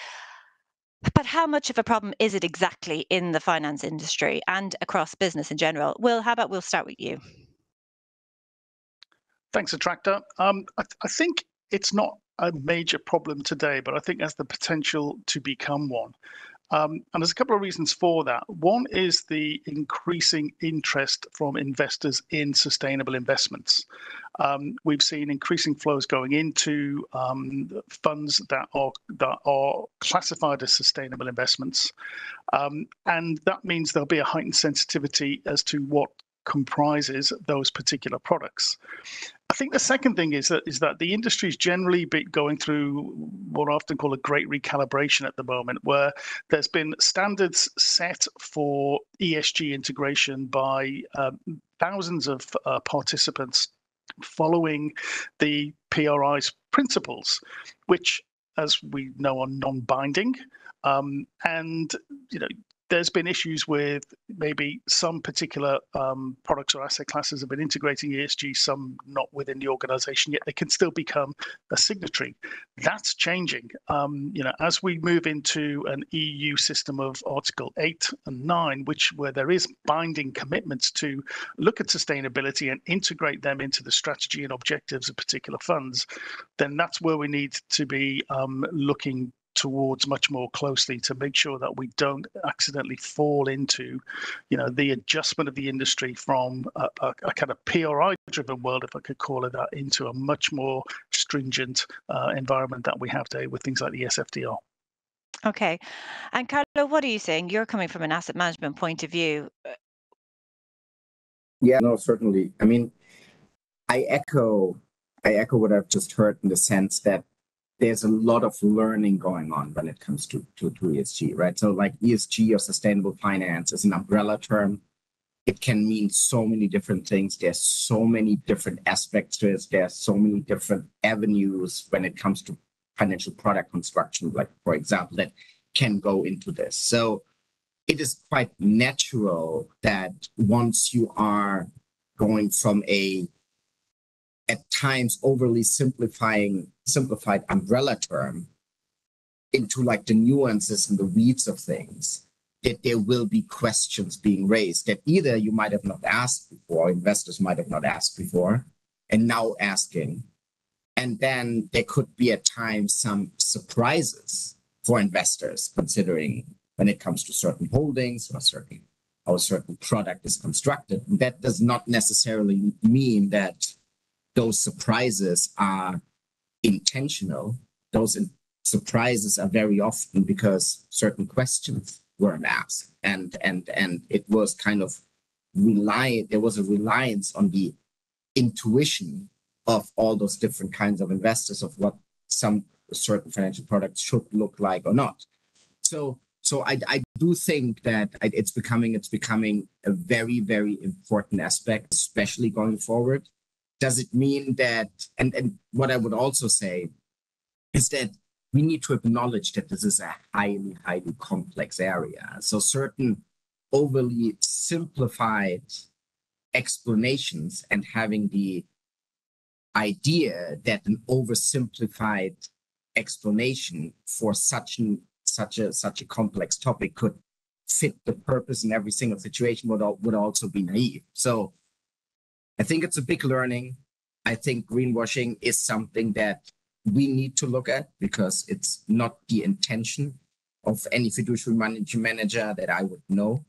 But how much of a problem is it exactly in the finance industry and across business in general? Will, how about we'll start with you? Thanks, Attractor. I think it's not a major problem today, but I think it has the potential to become one. And there's a couple of reasons for that. One is the increasing interest from investors in sustainable investments. We've seen increasing flows going into funds that are classified as sustainable investments, and that means there'll be a heightened sensitivity as to what comprises those particular products. I think the second thing is that the industry is generally going through what I often call a great recalibration at the moment, where there's been standards set for ESG integration by thousands of participants following the PRI's principles, which, as we know, are non-binding. And there's been issues with maybe some particular products or asset classes have been integrating ESG, some not within the organization, yet they can still become a signatory. That's changing. As we move into an EU system of Article 8 and 9, where there is binding commitments to look at sustainability and integrate them into the strategy and objectives of particular funds, then that's where we need to be looking towards much more closely to make sure that we don't accidentally fall into, the adjustment of the industry from a kind of PRI-driven world, if I could call it that, into a much more stringent environment that we have today with things like the SFDR. Okay. And Carlo, what are you saying? You're coming from an asset management point of view. Yeah, no, certainly. I mean, I echo what I've just heard in the sense that there's a lot of learning going on when it comes to ESG, right? So like ESG or sustainable finance is an umbrella term. It can mean so many different things. There's so many different aspects to it. There's so many different avenues when it comes to financial product construction, like, for example, that can go into this. So it is quite natural that once you are going from at times overly simplified umbrella term into like the nuances and the weeds of things, that there will be questions being raised that either you might have not asked before, investors might have not asked before, and now asking. And then there could be at times some surprises for investors, considering when it comes to certain holdings or how a certain product is constructed. And that does not necessarily mean that those surprises are intentional. Those surprises are very often because certain questions weren't asked, and it was kind of there was a reliance on the intuition of all those different kinds of investors of what some certain financial products should look like or not. So I do think that it's becoming a very, very important aspect, especially going forward. Does it mean that, and what I would also say is that we need to acknowledge that this is a highly, highly complex area. So certain overly simplified explanations and having the idea that an oversimplified explanation for such a complex topic could fit the purpose in every single situation would also be naive. So I think it's a big learning. I think greenwashing is something that we need to look at because it's not the intention of any fiduciary manager that I would know,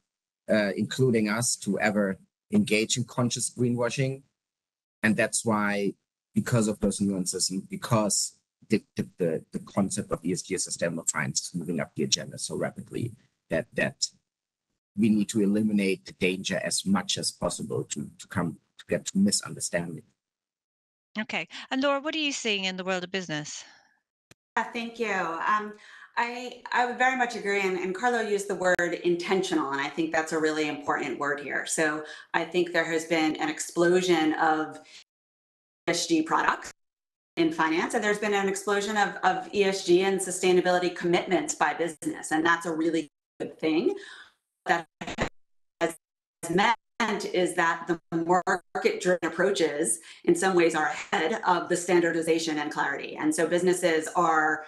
including us, to ever engage in conscious greenwashing. And that's why, because of those nuances and because the concept of ESG as sustainable finance is moving up the agenda so rapidly, that we need to eliminate the danger as much as possible to get to misunderstanding. Okay. And Laura, what are you seeing in the world of business? Thank you. I would very much agree, and Carlo used the word intentional, and I think that's a really important word here. So I think there has been an explosion of ESG products in finance, and there's been an explosion of ESG and sustainability commitments by business, and that's a really good thing. That has meant is that the market-driven approaches in some ways are ahead of the standardization and clarity. And so businesses are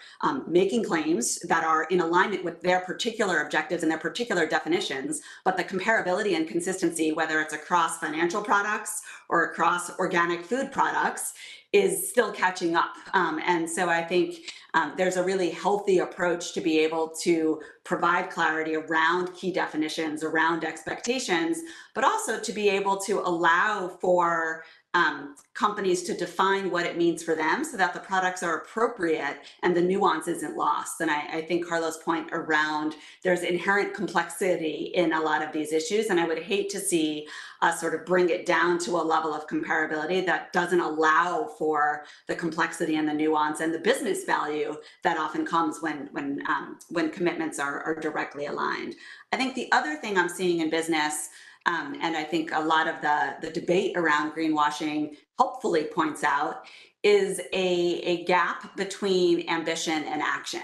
making claims that are in alignment with their particular objectives and their particular definitions, but the comparability and consistency, whether it's across financial products or across organic food products, is still catching up. And so I think there's a really healthy approach to be able to provide clarity around key definitions, around expectations, but also to be able to allow for companies to define what it means for them so that the products are appropriate and the nuance isn't lost. And I think Carlo's point around there's inherent complexity in a lot of these issues, and I would hate to see us sort of bring it down to a level of comparability that doesn't allow for the complexity and the nuance and the business value that often comes when commitments are directly aligned. I think the other thing I'm seeing in business, and I think a lot of the debate around greenwashing hopefully points out, is a gap between ambition and action.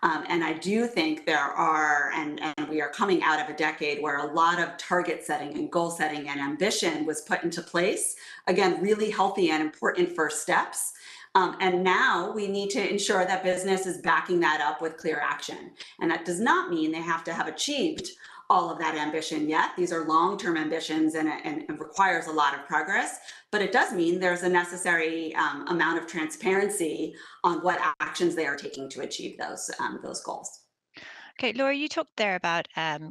And I do think there are, and we are coming out of a decade where a lot of target setting and goal setting and ambition was put into place. Again, really healthy and important first steps. And now we need to ensure that business is backing that up with clear action. And that does not mean they have to have achieved all of that ambition yet. These are long-term ambitions and requires a lot of progress, but it does mean there's a necessary amount of transparency on what actions they are taking to achieve those goals. Okay, Laura, you talked there about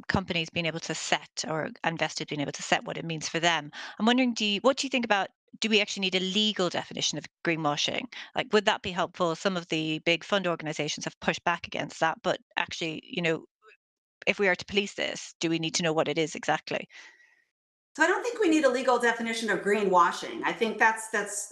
companies being able to set, or investors being able to set what it means for them. I'm wondering, what do you think about, do we actually need a legal definition of greenwashing? Like, would that be helpful? Some of the big fund organizations have pushed back against that, but actually, if we are to police this, do we need to know what it is exactly? So I don't think we need a legal definition of greenwashing. I think that's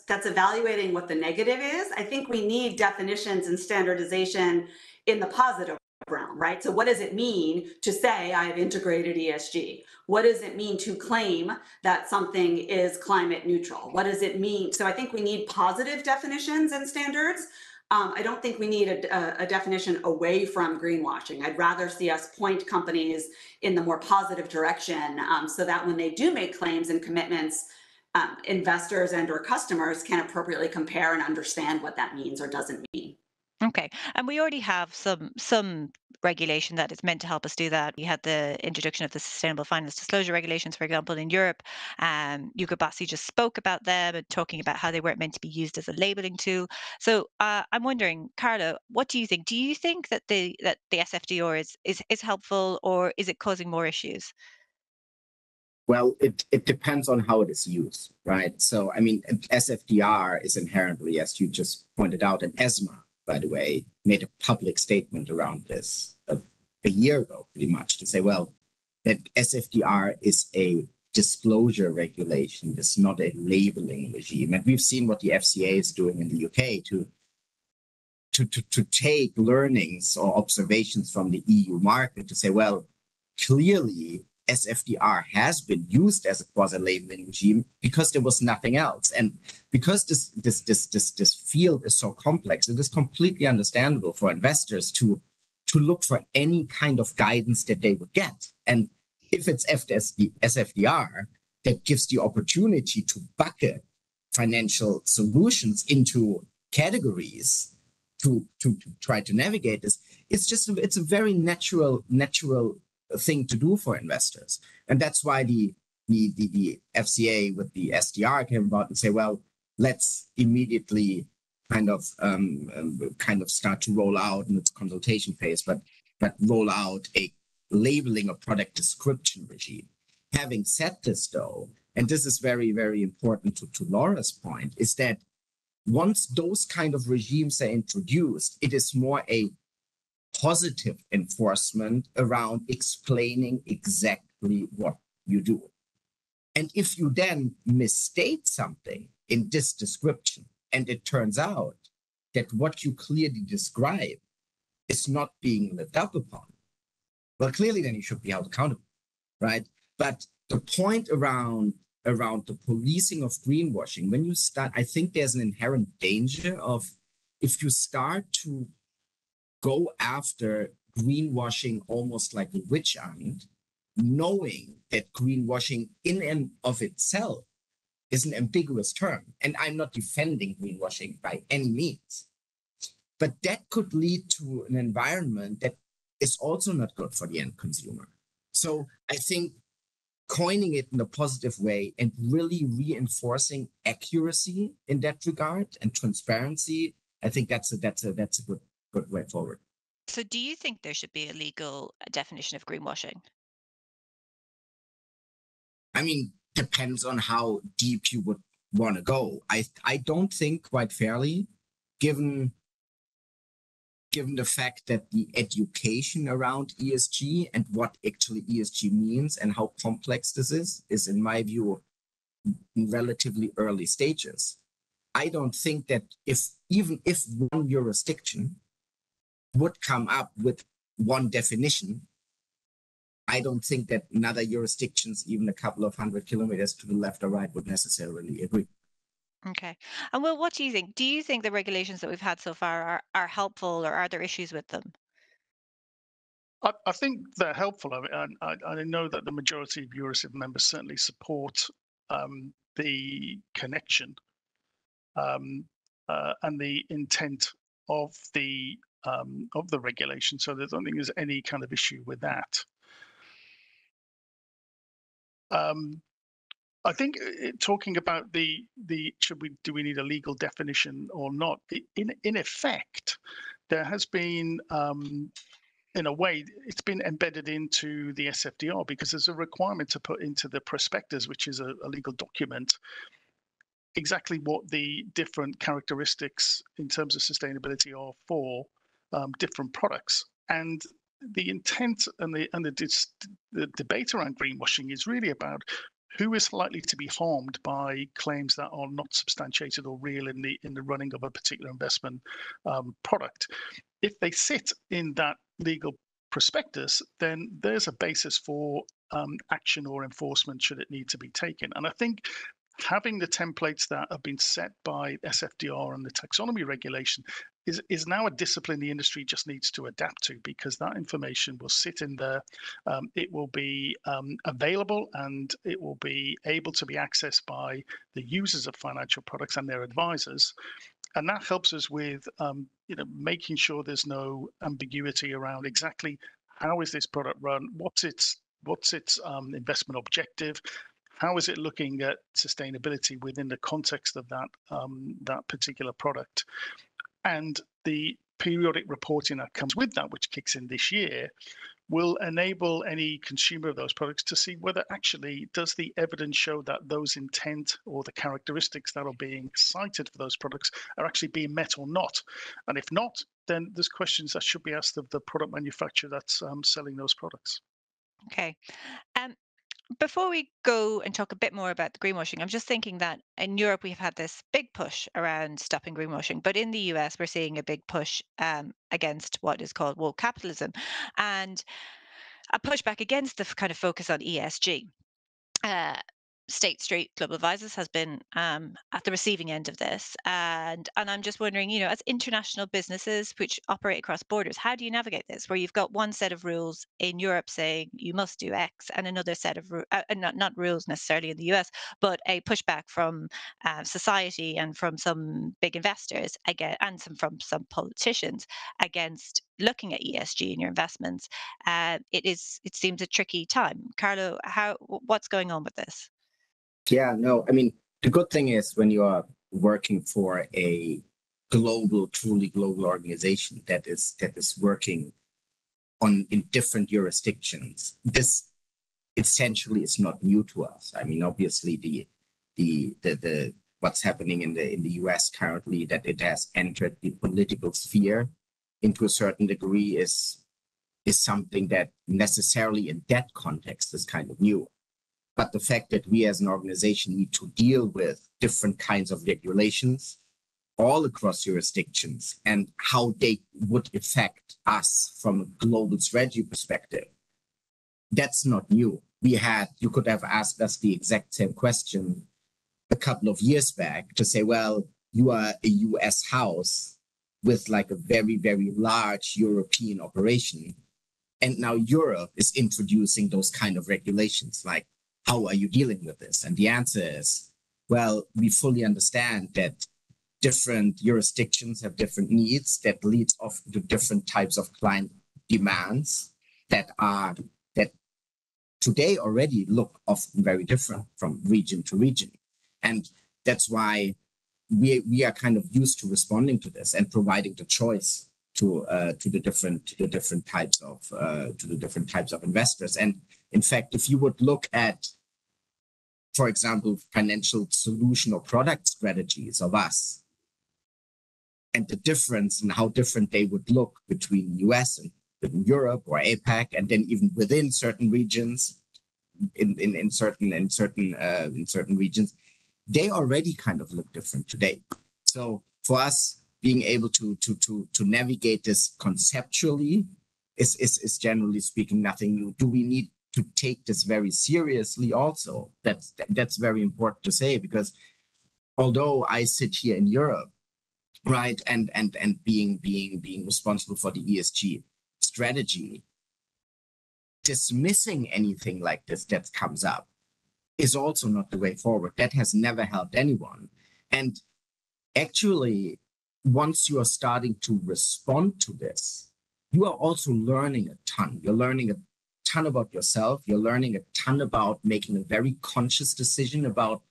evaluating what the negative is. I think we need definitions and standardization in the positive realm, right? So what does it mean to say I've integrated ESG? What does it mean to claim that something is climate neutral? What does it mean? So I think we need positive definitions and standards. I don't think we need a definition away from greenwashing. I'd rather see us point companies in the more positive direction so that when they do make claims and commitments, investors and or customers can appropriately compare and understand what that means or doesn't mean. Okay, and we already have some regulation that is meant to help us do that. We had the introduction of the Sustainable Finance Disclosure Regulations, for example, in Europe. Bassi just spoke about them and talking about how they weren't meant to be used as a labeling tool. So I'm wondering, Carlo, what do you think? Do you think that the SFDR is helpful, or is it causing more issues? Well, it depends on how it is used, right? So, I mean, SFDR is inherently, as you just pointed out, an ESMA, by the way, made a public statement around this a year ago, pretty much, to say, well, that SFDR is a disclosure regulation. It's not a labeling regime. And we've seen what the FCA is doing in the UK to take learnings or observations from the EU market to say, well, clearly SFDR has been used as a quasi-labeling regime because there was nothing else. And because this field is so complex, it is completely understandable for investors to look for any kind of guidance that they would get. And if it's SFDR, that gives the opportunity to bucket financial solutions into categories to try to navigate this, it's a very natural thing to do for investors. And that's why the FCA with the SDR came about and say, well, let's immediately kind of start to roll out in its consultation phase, but roll out a labeling of product description regime. Having said this, though, and this is very, very important to Laura's point, is that once those kind of regimes are introduced, it is more a positive enforcement around explaining exactly what you do. And if you then misstate something in this description, and it turns out that what you clearly describe is not being lived up upon, well, clearly then you should be held accountable, right? But the point around the policing of greenwashing, when you start, I think there's an inherent danger of, if you start to go after greenwashing almost like a witch hunt, knowing that greenwashing in and of itself is an ambiguous term. And I'm not defending greenwashing by any means, but that could lead to an environment that is also not good for the end consumer. So I think coining it in a positive way and really reinforcing accuracy in that regard and transparency, I think that's a good way forward. So do you think there should be a legal definition of greenwashing? I mean, depends on how deep you would want to go. I don't think, quite fairly, given the fact that the education around ESG and what actually ESG means and how complex this is in my view, in relatively early stages. I don't think that even if one jurisdiction would come up with one definition, I don't think that another jurisdictions, even a couple of 100 kilometers to the left or right, would necessarily agree. Okay. And Will, what do you think? Do you think the regulations that we've had so far are helpful, or are there issues with them? I think they're helpful, and I know that the majority of EuroSIV members certainly support the connection and the intent of the regulation. So I don't think there's any kind of issue with that. I think talking about do we need a legal definition or not? In effect, there has been, in a way, it's been embedded into the SFDR because there's a requirement to put into the prospectus, which is a legal document, exactly what the different characteristics in terms of sustainability are for different products. And the intent and the debate around greenwashing is really about who is likely to be harmed by claims that are not substantiated or real in the running of a particular investment product. If they sit in that legal prospectus, then there's a basis for action or enforcement should it need to be taken. And I think having the templates that have been set by SFDR and the taxonomy regulation is now a discipline the industry just needs to adapt to, because that information will sit in there. It will be available, and it will be able to be accessed by the users of financial products and their advisors. And that helps us with making sure there's no ambiguity around exactly how is this product run, what's its investment objective, how is it looking at sustainability within the context of that particular product. And the periodic reporting that comes with that, which kicks in this year, will enable any consumer of those products to see whether actually does the evidence show that those intent or the characteristics that are being cited for those products are actually being met or not. And if not, then there's questions that should be asked of the product manufacturer that's selling those products. Okay. Before we go and talk a bit more about the greenwashing, I'm just thinking that in Europe we've had this big push around stopping greenwashing, but in the US we're seeing a big push against what is called woke capitalism. And a pushback against the kind of focus on ESG. State Street Global Advisors has been at the receiving end of this, and I'm just wondering, as international businesses which operate across borders, how do you navigate this, where you've got one set of rules in Europe saying you must do X, and another set of not rules necessarily in the US, but a pushback from society and from some big investors again, and from some politicians against looking at ESG in your investments. It seems a tricky time. Carlo, what's going on with this? Yeah, no, I mean, the good thing is when you are working for a truly global organization that is working in different jurisdictions, this essentially is not new to us. I mean, obviously the what's happening in the US currently, that it has entered the political sphere into a certain degree is something that necessarily in that context is kind of new. But the fact that we as an organization need to deal with different kinds of regulations all across jurisdictions and how they would affect us from a global strategy perspective, that's not new. You could have asked us the exact same question a couple of years back to say, well, you are a US house with like a very, very large European operation. And now Europe is introducing those kind of regulations, like, how are you dealing with this? And the answer is, well, we fully understand that different jurisdictions have different needs that leads off to different types of client demands that today already look often very different from region to region. And that's why we are kind of used to responding to this and providing the choice to the different types of investors. And in fact, if you would look at, for example, financial solution or product strategies of us, and the difference in how different they would look between US and within Europe or APAC, and then even within certain regions, in certain regions, they already kind of look different today. So for us, being able to navigate this conceptually is generally speaking nothing new. Do we need to take this very seriously also? That's very important to say, because although I sit here in Europe, right, and being responsible for the ESG strategy, dismissing anything like this that comes up is also not the way forward. That has never helped anyone. And actually, once you are starting to respond to this, you are also learning a ton. You're learning a ton about yourself. You're learning a ton about making a very conscious decision about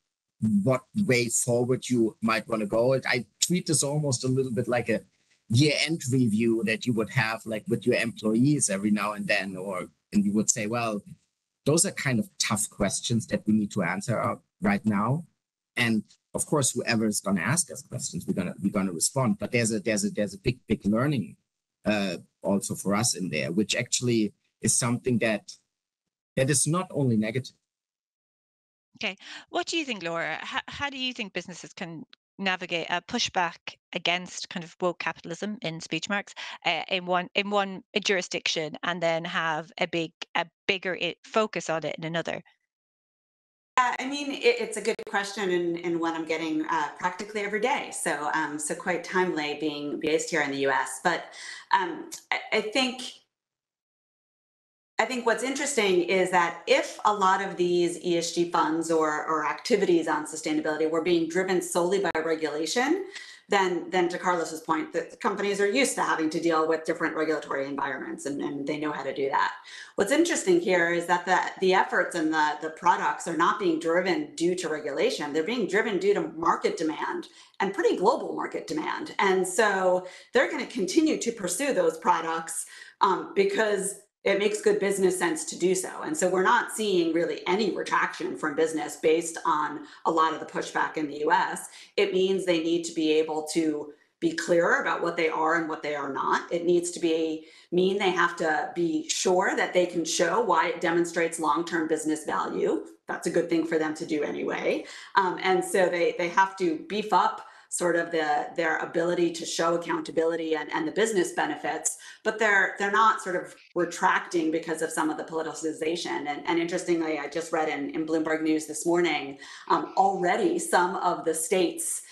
what way forward you might want to go. I treat this almost a little bit like a year-end review that you would have like with your employees every now and then, and you would say, well, those are kind of tough questions that we need to answer right now. And of course, whoever is going to ask us questions, we're gonna respond. But there's a big learning also for us in there, which actually is something that is not only negative. Okay, what do you think, Laura? How do you think businesses can navigate a pushback against kind of woke capitalism in speech marks in one jurisdiction, and then have a bigger focus on it in another? I mean, it's a good question, and one I'm getting practically every day. So quite timely, being based here in the US. But I think what's interesting is that if a lot of these ESG funds or activities on sustainability were being driven solely by regulation, then to Carlos's point, that the companies are used to having to deal with different regulatory environments, and they know how to do that. What's interesting here is that the efforts and the products are not being driven due to regulation. They're being driven due to market demand, and pretty global market demand. And so they're going to continue to pursue those products because it makes good business sense to do so. And so we're not seeing really any retraction from business based on a lot of the pushback in the US. It means they need to be able to be clearer about what they are and what they are not. It needs to mean they have to be sure that they can show why it demonstrates long-term business value. That's a good thing for them to do anyway. And so they have to beef up sort of their ability to show accountability and the business benefits, but they're not sort of retracting because of some of the politicization. And interestingly, I just read in Bloomberg News this morning, already some of the states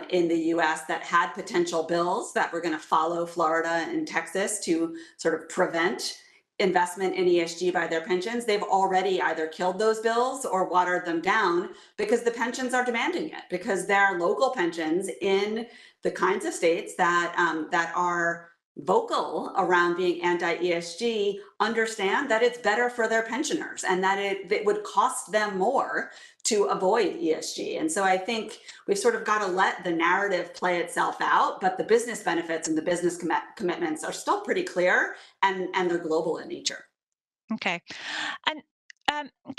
in the US that had potential bills that were going to follow Florida and Texas to sort of prevent investment in ESG by their pensions, they've already either killed those bills or watered them down because the pensions are demanding it, because their local pensions in the kinds of states that that are vocal around being anti-ESG understand that it's better for their pensioners and that it would cost them more to avoid ESG. And so I think we've sort of got to let the narrative play itself out, but the business benefits and the business commitments are still pretty clear, and they're global in nature. Okay. And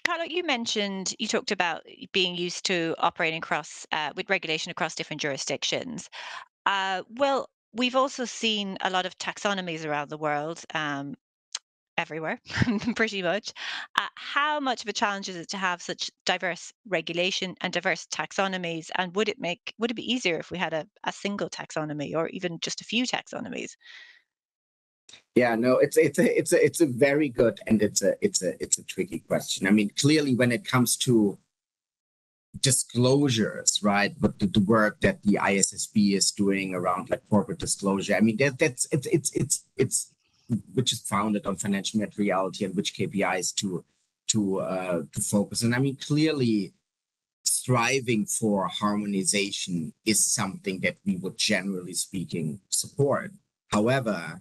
Carlo, you talked about being used to operating across with regulation across different jurisdictions. Well, we've also seen a lot of taxonomies around the world, everywhere, pretty much. How much of a challenge is it to have such diverse regulation and diverse taxonomies? And would it be easier if we had a single taxonomy or even just a few taxonomies? Yeah, no, it's a very good and it's a tricky question. I mean, clearly, when it comes to disclosures, right? But the work that the ISSB is doing around like corporate disclosure, I mean, it's which is founded on financial materiality and which KPIs to focus. And I mean, clearly, striving for harmonization is something that we would, generally speaking, support. However,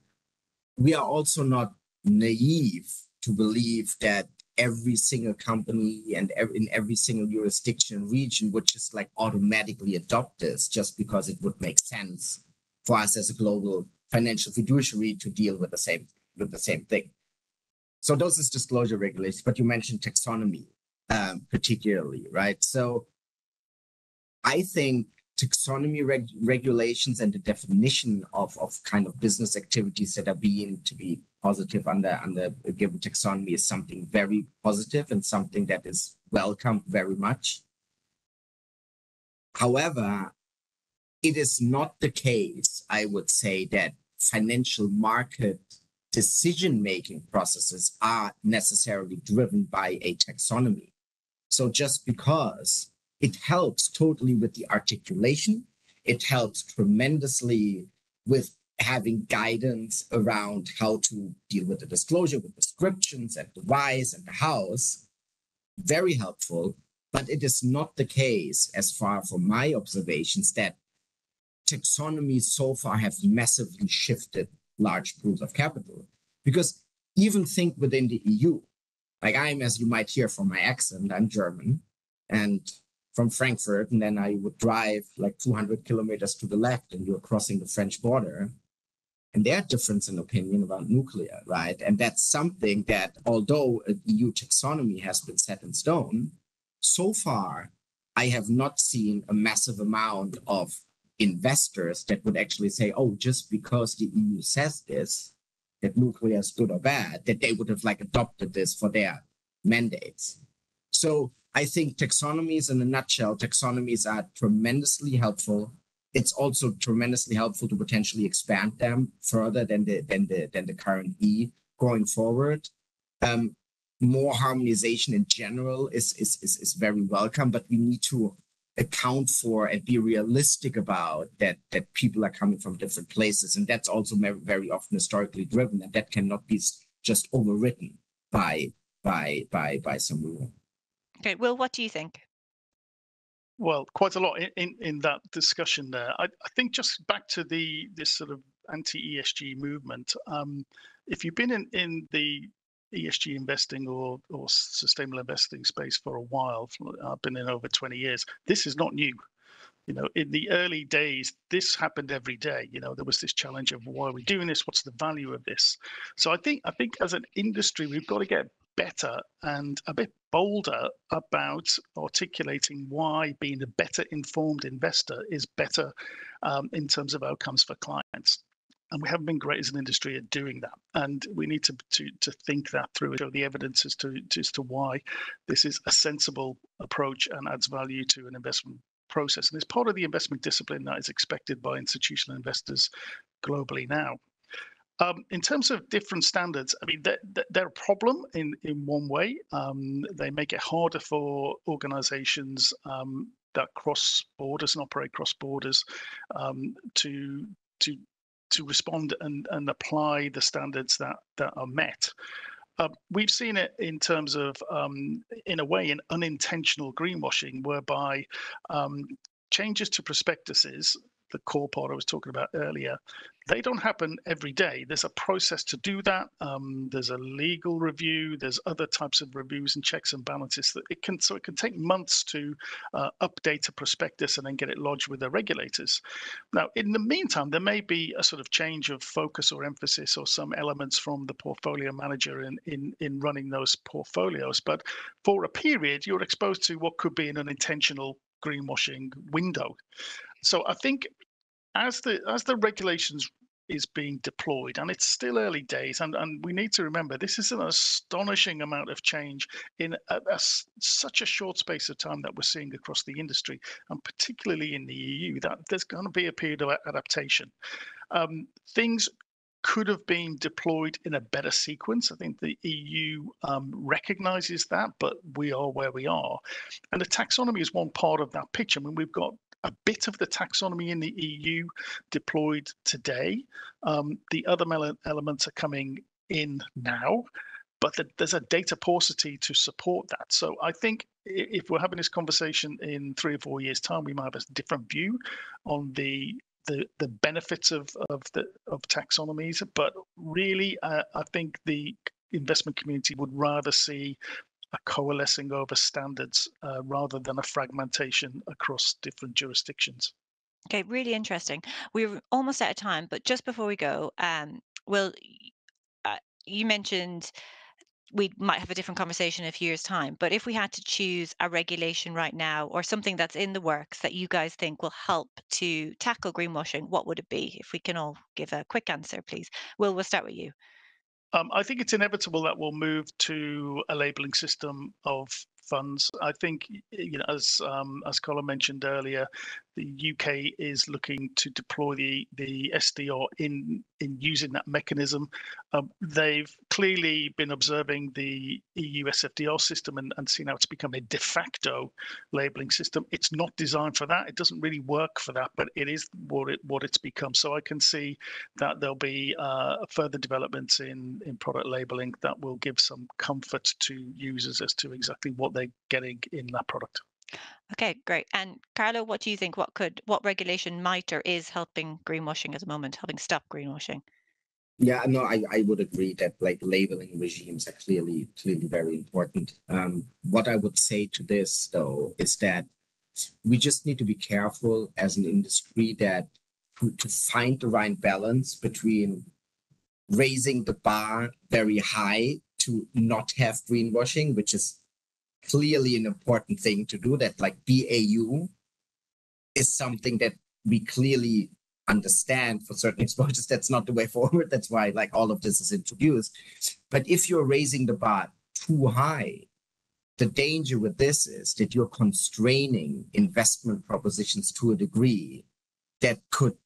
we are also not naive to believe that every single company and in every single jurisdiction region would just like automatically adopt this just because it would make sense for us as a global financial fiduciary to deal with the same thing. So those is disclosure regulations, but you mentioned taxonomy particularly, right? So I think taxonomy regulations and the definition of kind of business activities that are being to be positive under a given taxonomy is something very positive and something that is welcomed very much. However, it is not the case, I would say, that financial market decision-making processes are necessarily driven by a taxonomy. So just because it helps totally with the articulation, it helps tremendously with having guidance around how to deal with the disclosure, with descriptions and the whys and the hows, very helpful, but it is not the case, as far from my observations, that taxonomies so far have massively shifted large pools of capital. Because even think within the EU, like I'm, as you might hear from my accent, I'm German, and from Frankfurt, and then I would drive like 200 kilometers to the left and you're crossing the French border. And there are differences in opinion about nuclear, right? And that's something that, although an EU taxonomy has been set in stone, so far, I have not seen a massive amount of investors that would actually say, oh, just because the EU says this, that nuclear is good or bad, that they would have like adopted this for their mandates. So I think taxonomies, in a nutshell, taxonomies are tremendously helpful. It's also tremendously helpful to potentially expand them further than the current E going forward. More harmonization in general is very welcome, but we need to account for and be realistic about that people are coming from different places, and that's also very often historically driven, and that cannot be just overwritten by some rule. Okay, Will, what do you think? Well, quite a lot in that discussion there. I think just back to this sort of anti-ESG movement. If you've been in the ESG investing or sustainable investing space for a while, I've been in over 20 years, this is not new. You know, in the early days, this happened every day. You know, there was this challenge of why are we doing this? What's the value of this? So I think as an industry, we've got to get better and a bit bolder about articulating why being a better informed investor is better in terms of outcomes for clients. And we haven't been great as an industry at doing that. And we need to think that through and show the evidence as to why this is a sensible approach and adds value to an investment process, and it's part of the investment discipline that is expected by institutional investors globally now. In terms of different standards, I mean, they're a problem in one way. They make it harder for organizations that cross borders and operate cross borders to respond and apply the standards that are met. We've seen it in terms of, in a way, an unintentional greenwashing, whereby changes to prospectuses, the core part I was talking about earlier, they don't happen every day. There's a process to do that. There's a legal review. There's other types of reviews and checks and balances that it can take months to update a prospectus and then get it lodged with the regulators. Now, in the meantime, there may be a sort of change of focus or emphasis or some elements from the portfolio manager in running those portfolios. But for a period, you're exposed to what could be an unintentional greenwashing window. So I think as the regulations is being deployed, and it's still early days, and we need to remember this is an astonishing amount of change in such a short space of time that we're seeing across the industry, and particularly in the EU, that there's going to be a period of adaptation. Things could have been deployed in a better sequence. I think the EU recognizes that, but we are where we are. And the taxonomy is one part of that picture. I mean, we've got a bit of the taxonomy in the EU deployed today. The other elements are coming in now, but there's a data paucity to support that. So I think if we're having this conversation in 3 or 4 years' time, we might have a different view on the benefits of taxonomies. But really, I think the investment community would rather see a coalescing over standards rather than a fragmentation across different jurisdictions. Okay, really interesting. We're almost out of time, but just before we go, Will, you mentioned we might have a different conversation in a few years' time, but if we had to choose a regulation right now or something that's in the works that you guys think will help to tackle greenwashing, what would it be? If we can all give a quick answer, please. Will, we'll start with you. I think it's inevitable that we'll move to a labeling system of funds. I think, you know, as Carlo mentioned earlier, the UK is looking to deploy the SDR in using that mechanism. They've clearly been observing the EU SFDR system and seen how it's become a de facto labeling system. It's not designed for that. It doesn't really work for that, but it is what it's become. So I can see that there'll be further developments in product labeling that will give some comfort to users as to exactly what they're getting in that product. Okay, great. And Carlo, what do you think? What regulation might or is helping greenwashing at the moment, helping stop greenwashing? Yeah, no, I would agree that like labeling regimes are clearly very important. What I would say to this though is that we just need to be careful as an industry that to find the right balance between raising the bar very high to not have greenwashing, which is clearly an important thing to do, that like BAU is something that we clearly understand for certain exposures. That's not the way forward. That's why like all of this is introduced. But if you're raising the bar too high, the danger with this is that you're constraining investment propositions to a degree that could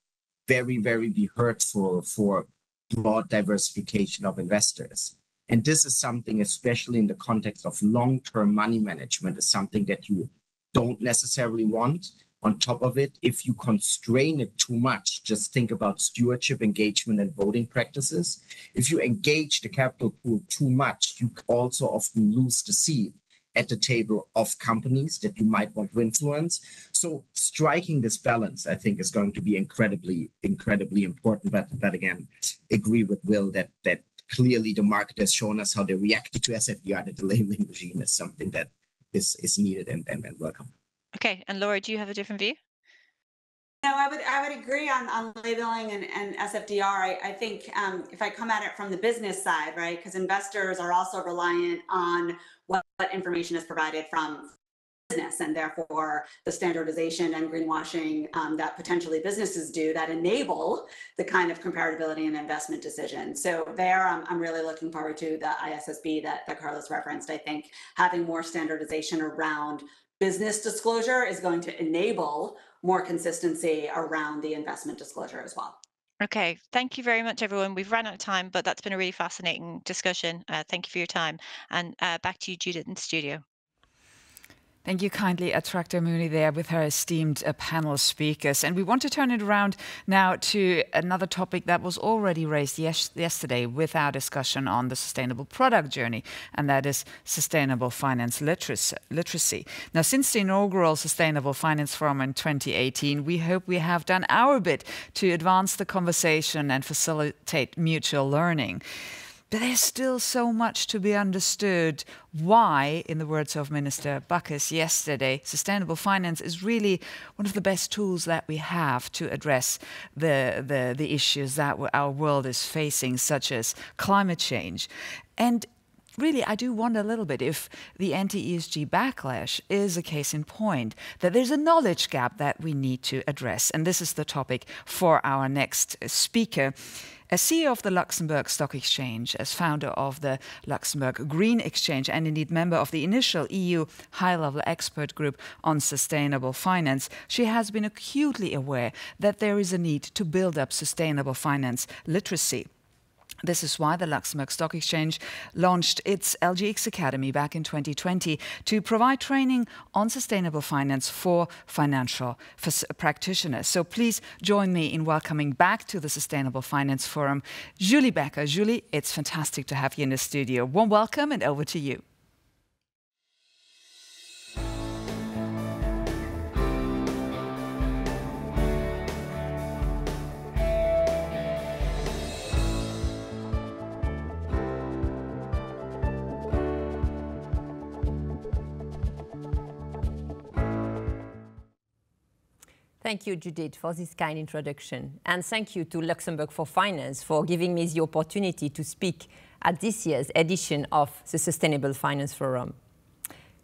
very, very be hurtful for broad diversification of investors. And this is something, especially in the context of long-term money management, is something that you don't necessarily want. On top of it, if you constrain it too much, just think about stewardship, engagement, and voting practices. If you engage the capital pool too much, you also often lose the seat at the table of companies that you might want to influence. So striking this balance, I think, is going to be incredibly important. But again, agree with Will that clearly the market has shown us how they reacted to SFDR, that the labeling regime is something that is needed and welcome. Okay, and Laura, do you have a different view? No, I would agree on labeling and SFDR. I think if I come at it from the business side, right, because investors are also reliant on what information is provided from and therefore the standardization and greenwashing that potentially businesses do that enable the kind of comparability and investment decisions. So there, I'm really looking forward to the ISSB that Carlos referenced. I think having more standardization around business disclosure is going to enable more consistency around the investment disclosure as well. Okay, thank you very much, everyone. We've run out of time, but that's been a really fascinating discussion. Thank you for your time. And back to you, Judith, in the studio. Thank you kindly, Attractor Mooney there with her esteemed panel speakers. And we want to turn it around now to another topic that was already raised yesterday with our discussion on the sustainable product journey, and that is sustainable finance literacy. Now, since the inaugural Sustainable Finance Forum in 2018, we hope we have done our bit to advance the conversation and facilitate mutual learning. But there's still so much to be understood why, in the words of Minister Bacchus yesterday, sustainable finance is really one of the best tools that we have to address the issues that our world is facing, such as climate change. And really, I do wonder a little bit if the anti-ESG backlash is a case in point, that there's a knowledge gap that we need to address. And this is the topic for our next speaker. As CEO of the Luxembourg Stock Exchange, as founder of the Luxembourg Green Exchange, and indeed member of the initial EU high-level expert group on sustainable finance, she has been acutely aware that there is a need to build up sustainable finance literacy. This is why the Luxembourg Stock Exchange launched its LGX Academy back in 2020 to provide training on sustainable finance for financial practitioners. So please join me in welcoming back to the Sustainable Finance Forum, Julie Becker. Julie, it's fantastic to have you in the studio. Warm welcome and over to you. Thank you, Judith, for this kind introduction. And thank you to Luxembourg for Finance for giving me the opportunity to speak at this year's edition of the Sustainable Finance Forum.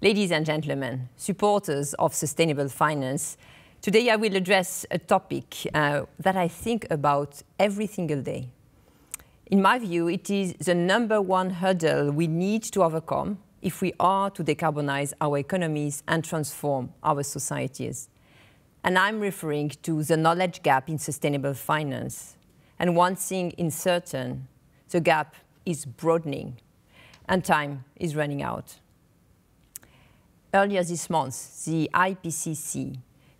Ladies and gentlemen, supporters of sustainable finance, today I will address a topic that I think about every single day. In my view, it is the #1 hurdle we need to overcome if we are to decarbonize our economies and transform our societies. And I'm referring to the knowledge gap in sustainable finance. And one thing is certain, the gap is broadening and time is running out. Earlier this month, the IPCC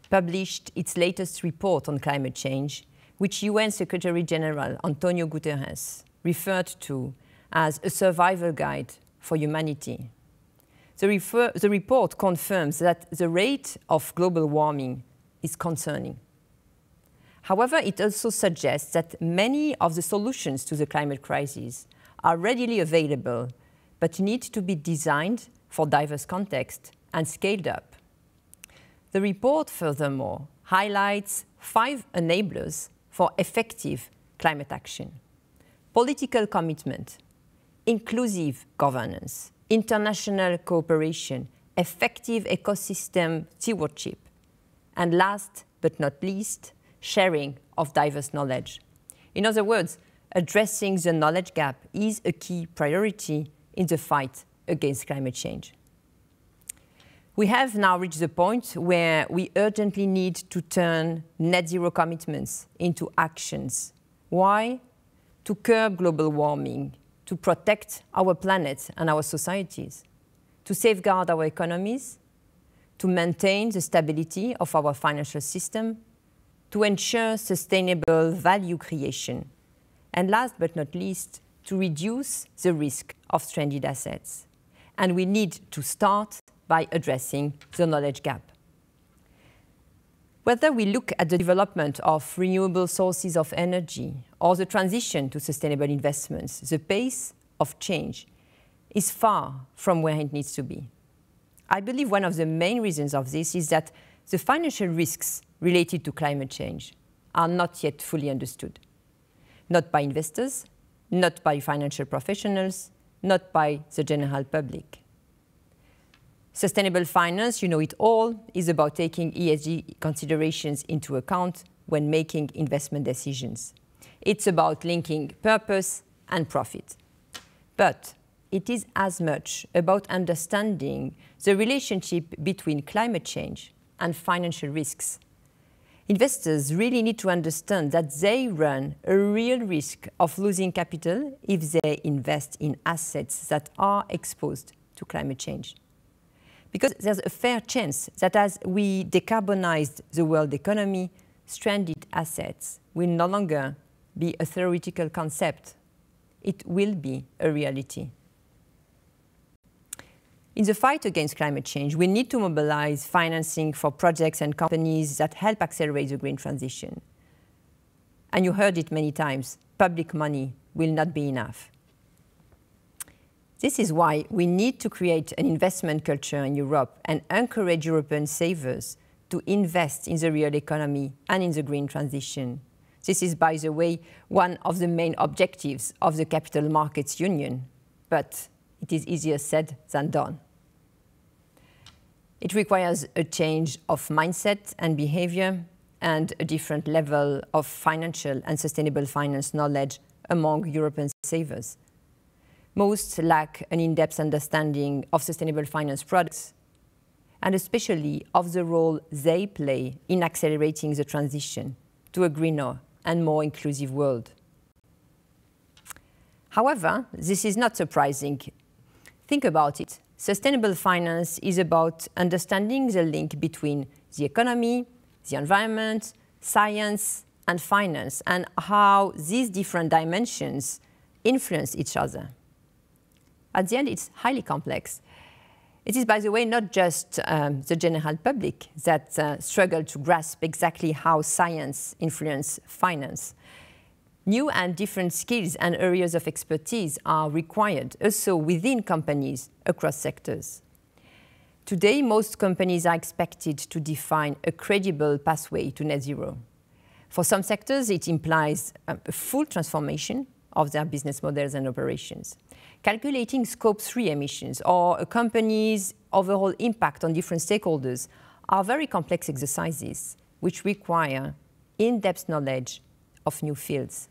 published its latest report on climate change, which UN Secretary General Antonio Guterres referred to as a survival guide for humanity. The report confirms that the rate of global warming is concerning. However, it also suggests that many of the solutions to the climate crisis are readily available, but need to be designed for diverse contexts and scaled up. The report, furthermore, highlights 5 enablers for effective climate action: political commitment, inclusive governance, international cooperation, effective ecosystem stewardship, and last but not least, sharing of diverse knowledge. In other words, addressing the knowledge gap is a key priority in the fight against climate change. We have now reached the point where we urgently need to turn net zero commitments into actions. Why? To curb global warming, to protect our planet and our societies, to safeguard our economies, to maintain the stability of our financial system, to ensure sustainable value creation, and last but not least, to reduce the risk of stranded assets. And we need to start by addressing the knowledge gap. Whether we look at the development of renewable sources of energy or the transition to sustainable investments, the pace of change is far from where it needs to be. I believe one of the main reasons of this is that the financial risks related to climate change are not yet fully understood. Not by investors, not by financial professionals, not by the general public. Sustainable finance, you know it all, is about taking ESG considerations into account when making investment decisions. It's about linking purpose and profit. But it is as much about understanding the relationship between climate change and financial risks. Investors really need to understand that they run a real risk of losing capital if they invest in assets that are exposed to climate change. Because there's a fair chance that as we decarbonize the world economy, stranded assets will no longer be a theoretical concept. It will be a reality. In the fight against climate change, we need to mobilize financing for projects and companies that help accelerate the green transition. And you heard it many times, public money will not be enough. This is why we need to create an investment culture in Europe and encourage European savers to invest in the real economy and in the green transition. This is, by the way, one of the main objectives of the Capital Markets Union, but it is easier said than done. It requires a change of mindset and behavior and a different level of financial and sustainable finance knowledge among European savers. Most lack an in-depth understanding of sustainable finance products, and especially of the role they play in accelerating the transition to a greener and more inclusive world. However, this is not surprising. Think about it. Sustainable finance is about understanding the link between the economy, the environment, science, and finance, and how these different dimensions influence each other. At the end, it's highly complex. It is, by the way, not just the general public that struggle to grasp exactly how science influences finance. New and different skills and areas of expertise are required, also within companies across sectors. Today, most companies are expected to define a credible pathway to net zero. For some sectors, it implies a full transformation of their business models and operations. Calculating Scope 3 emissions or a company's overall impact on different stakeholders are very complex exercises which require in-depth knowledge of new fields.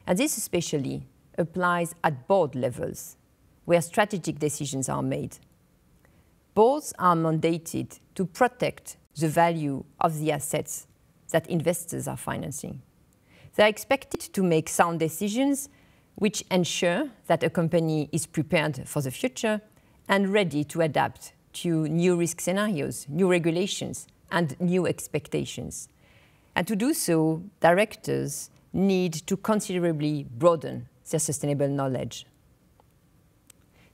And this especially applies at board levels, where strategic decisions are made. Boards are mandated to protect the value of the assets that investors are financing. They are expected to make sound decisions which ensure that a company is prepared for the future and ready to adapt to new risk scenarios, new regulations, and new expectations. And to do so, directors need to considerably broaden their sustainable knowledge.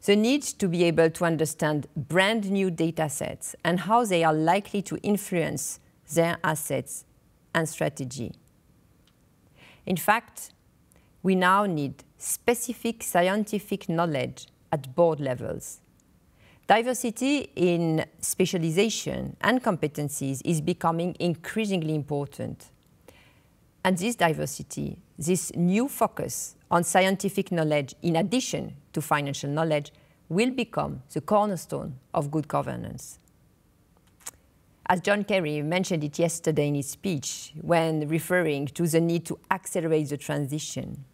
They need to be able to understand brand new data sets and how they are likely to influence their assets and strategy. In fact, we now need specific scientific knowledge at board levels. Diversity in specialization and competencies is becoming increasingly important. And this diversity, this new focus on scientific knowledge in addition to financial knowledge, will become the cornerstone of good governance. As John Kerry mentioned it yesterday in his speech when referring to the need to accelerate the transition,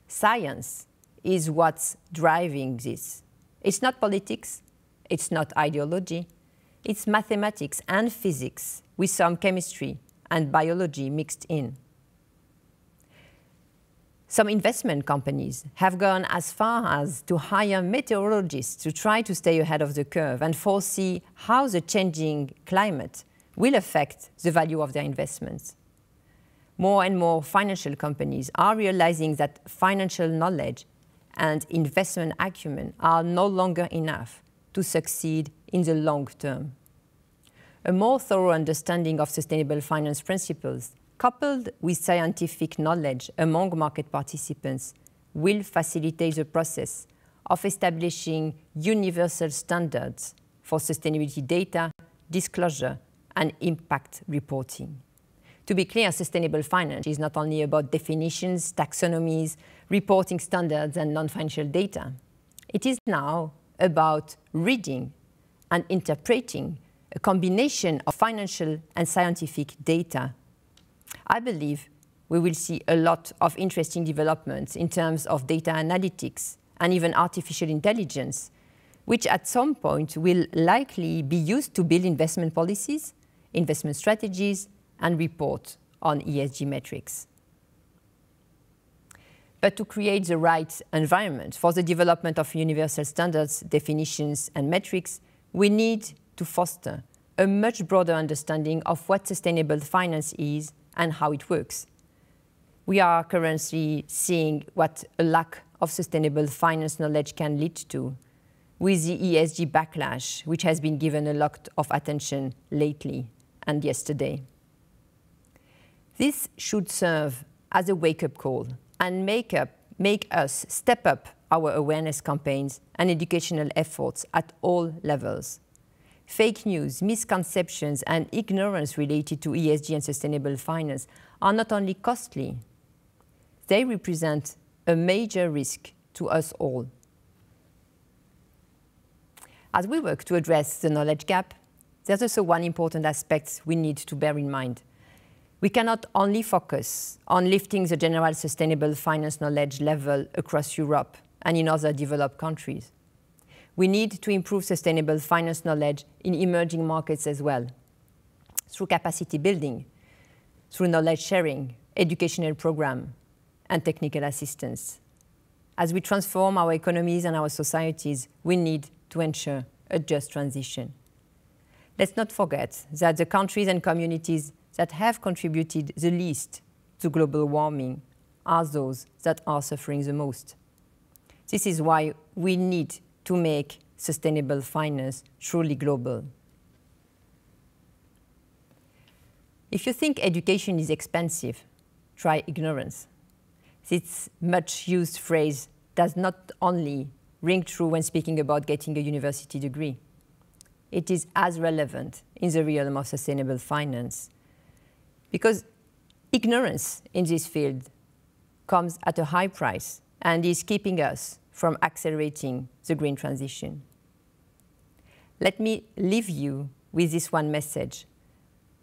science is what's driving this. It's not politics, it's not ideology, it's mathematics and physics with some chemistry and biology mixed in. Some investment companies have gone as far as to hire meteorologists to try to stay ahead of the curve and foresee how the changing climate will affect the value of their investments. More and more financial companies are realizing that financial knowledge and investment acumen are no longer enough to succeed in the long term. A more thorough understanding of sustainable finance principles, coupled with scientific knowledge among market participants, will facilitate the process of establishing universal standards for sustainability data, disclosure, and impact reporting. To be clear, sustainable finance is not only about definitions, taxonomies, reporting standards, and non-financial data. It is now about reading and interpreting a combination of financial and scientific data. I believe we will see a lot of interesting developments in terms of data analytics and even artificial intelligence, which at some point will likely be used to build investment policies, investment strategies, and report on ESG metrics. But to create the right environment for the development of universal standards, definitions, and metrics, we need to foster a much broader understanding of what sustainable finance is and how it works. We are currently seeing what a lack of sustainable finance knowledge can lead to, with the ESG backlash, which has been given a lot of attention lately and yesterday. This should serve as a wake-up call and make us step up our awareness campaigns and educational efforts at all levels. Fake news, misconceptions, and ignorance related to ESG and sustainable finance are not only costly, they represent a major risk to us all. As we work to address the knowledge gap, there's also one important aspect we need to bear in mind. We cannot only focus on lifting the general sustainable finance knowledge level across Europe and in other developed countries. We need to improve sustainable finance knowledge in emerging markets as well, through capacity building, through knowledge sharing, educational program, and technical assistance. As we transform our economies and our societies, we need to ensure a just transition. Let's not forget that the countries and communities that have contributed the least to global warming are those that are suffering the most. This is why we need to make sustainable finance truly global. If you think education is expensive, try ignorance. This much used phrase does not only ring true when speaking about getting a university degree. It is as relevant in the realm of sustainable finance, because ignorance in this field comes at a high price and is keeping us from accelerating the green transition. Let me leave you with this one message.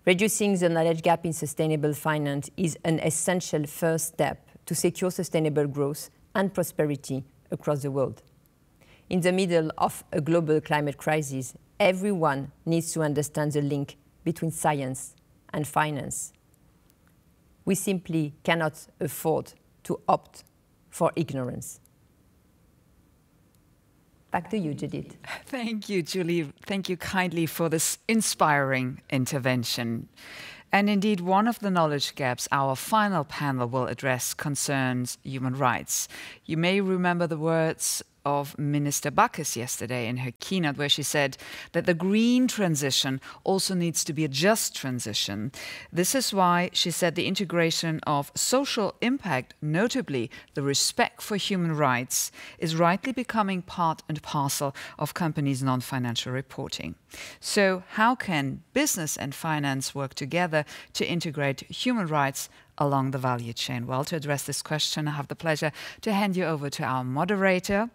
Reducing the knowledge gap in sustainable finance is an essential first step to secure sustainable growth and prosperity across the world. In the middle of a global climate crisis, everyone needs to understand the link between science and finance. We simply cannot afford to opt for ignorance. Back to you, Judith. Thank you, Julie. Thank you kindly for this inspiring intervention. And indeed, one of the knowledge gaps our final panel will address concerns human rights. You may remember the words of Minister Bacchus yesterday in her keynote, where she said that the green transition also needs to be a just transition. This is why she said the integration of social impact, notably the respect for human rights, is rightly becoming part and parcel of companies' non-financial reporting. So how can business and finance work together to integrate human rights along the value chain? Well, to address this question, I have the pleasure to hand you over to our moderator,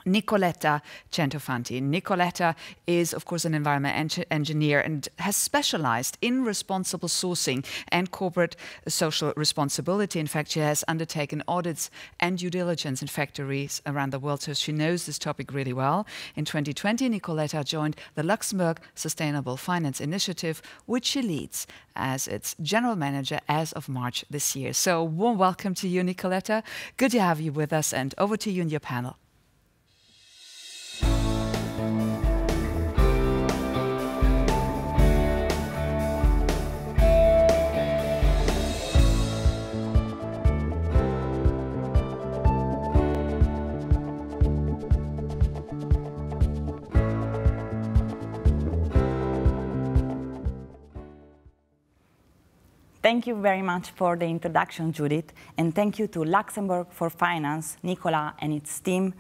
Nicoletta Centofanti. Nicoletta is, of course, an environment engineer and has specialized in responsible sourcing and corporate social responsibility. In fact, she has undertaken audits and due diligence in factories around the world, so she knows this topic really well. In 2020, Nicoletta joined the Luxembourg Sustainable Finance Initiative, which she leads as its general manager as of March this year. So, warm welcome to you, Nicoletta. Good to have you with us, and over to you and your panel. Thank you very much for the introduction, Judith, and thank you to Luxembourg for Finance, Nicola and its team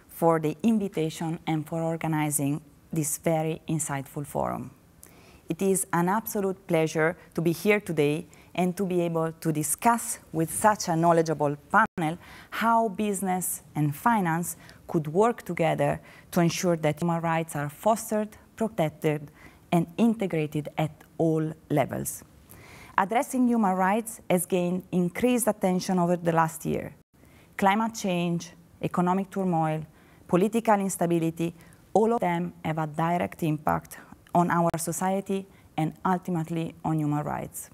for the invitation and for organizing this very insightful forum. It is an absolute pleasure to be here today and to be able to discuss with such a knowledgeable panel how business and finance could work together to ensure that human rights are fostered, protected, and integrated at all levels. Addressing human rights has gained increased attention over the last year. Climate change, economic turmoil, political instability, all of them have a direct impact on our society and ultimately on human rights.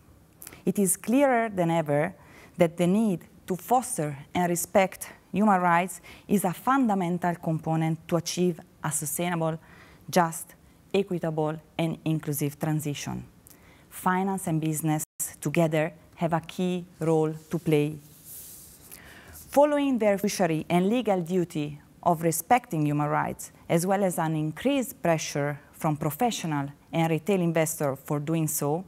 It is clearer than ever that the need to foster and respect human rights is a fundamental component to achieve a sustainable, just, equitable, and inclusive transition. Finance and business together have a key role to play. Following their fiduciary and legal duty of respecting human rights, as well as an increased pressure from professional and retail investors for doing so,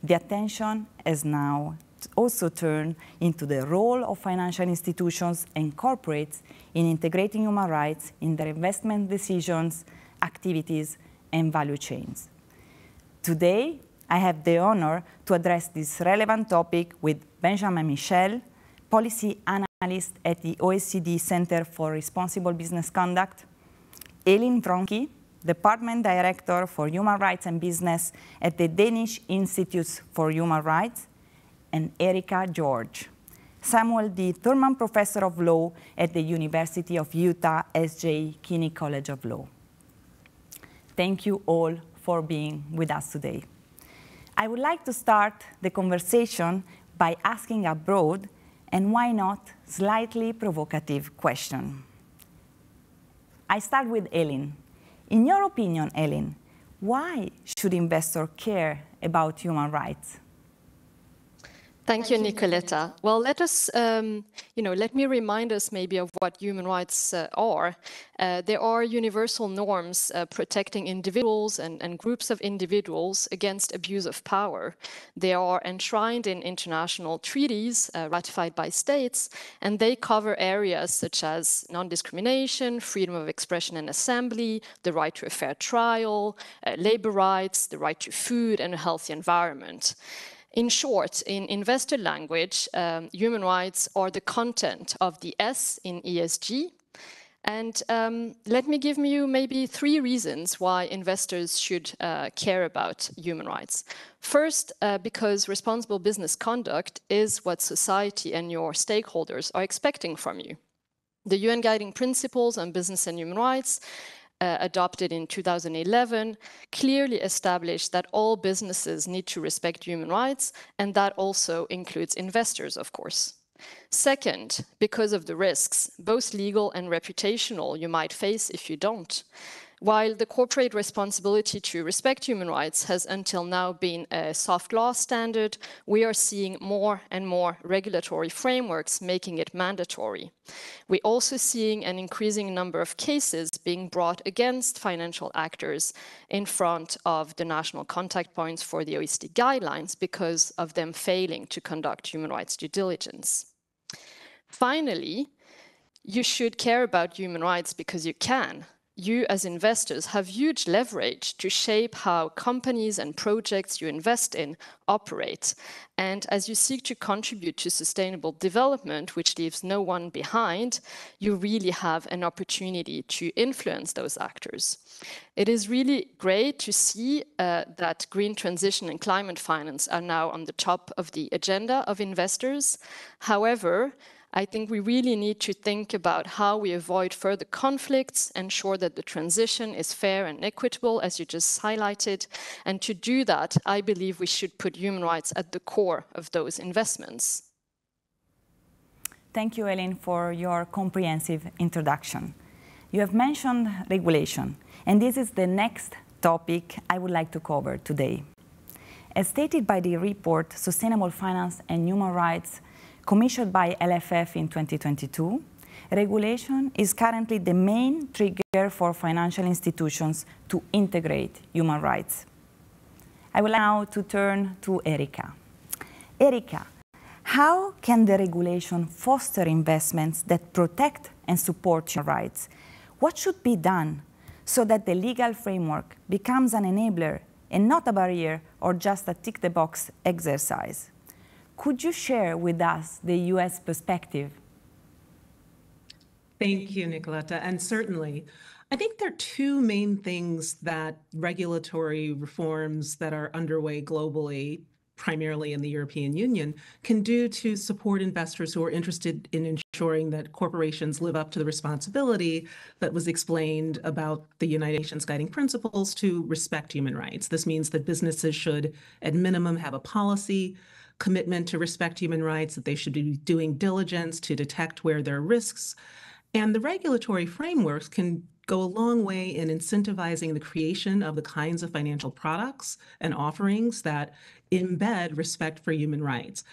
the attention has now also turned into the role of financial institutions and corporates in integrating human rights in their investment decisions, activities, and value chains. Today, I have the honor to address this relevant topic with Benjamin Michel, policy analyst at the OECD Center for Responsible Business Conduct, Elin Vronki, Department Director for Human Rights and Business at the Danish Institutes for Human Rights, and Erika George, Samuel D. Thurman Professor of Law at the University of Utah S.J. Quinney College of Law. Thank you all for being with us today. I would like to start the conversation by asking a broad and why not slightly provocative question. I start with Elin. In your opinion, Elin, why should investors care about human rights? Thank you, Nicoletta. Well, let us, let me remind us maybe of what human rights are. There are universal norms protecting individuals and groups of individuals against abuse of power. They are enshrined in international treaties ratified by states, and they cover areas such as non-discrimination, freedom of expression and assembly, the right to a fair trial, labor rights, the right to food, and a healthy environment. In short, in investor language, human rights are the content of the S in ESG. And let me give you maybe 3 reasons why investors should care about human rights. First, because responsible business conduct is what society and your stakeholders are expecting from you. The UN Guiding Principles on Business and Human Rights adopted in 2011, clearly established that all businesses need to respect human rights, and that also includes investors, of course. Second, because of the risks, both legal and reputational, you might face if you don't. While the corporate responsibility to respect human rights has until now been a soft law standard, we are seeing more and more regulatory frameworks making it mandatory. We're also seeing an increasing number of cases being brought against financial actors in front of the national contact points for the OECD guidelines because of them failing to conduct human rights due diligence. Finally, you should care about human rights because you can. You, as investors, have huge leverage to shape how companies and projects you invest in operate. And as you seek to contribute to sustainable development, which leaves no one behind, you really have an opportunity to influence those actors. It is really great to see that green transition and climate finance are now on the top of the agenda of investors. However, I think we really need to think about how we avoid further conflicts, ensure that the transition is fair and equitable, as you just highlighted. And to do that, I believe we should put human rights at the core of those investments. Thank you, Elin, for your comprehensive introduction. You have mentioned regulation, and this is the next topic I would like to cover today. As stated by the report Sustainable Finance and Human Rights, commissioned by LFF in 2022, regulation is currently the main trigger for financial institutions to integrate human rights. I would like now to turn to Erika. Erika, how can the regulation foster investments that protect and support human rights? What should be done so that the legal framework becomes an enabler and not a barrier or just a tick-the-box exercise? Could you share with us the US perspective? Thank you, Nicoletta. And certainly, I think there are two main things that regulatory reforms that are underway globally, primarily in the European Union, can do to support investors who are interested in ensuring that corporations live up to the responsibility that was explained about the United Nations Guiding Principles to respect human rights. This means that businesses should, at minimum, have a policy commitment to respect human rights, that they should be doing diligence to detect where there are risks. And the regulatory frameworks can go a long way in incentivizing the creation of the kinds of financial products and offerings that embed respect for human rights.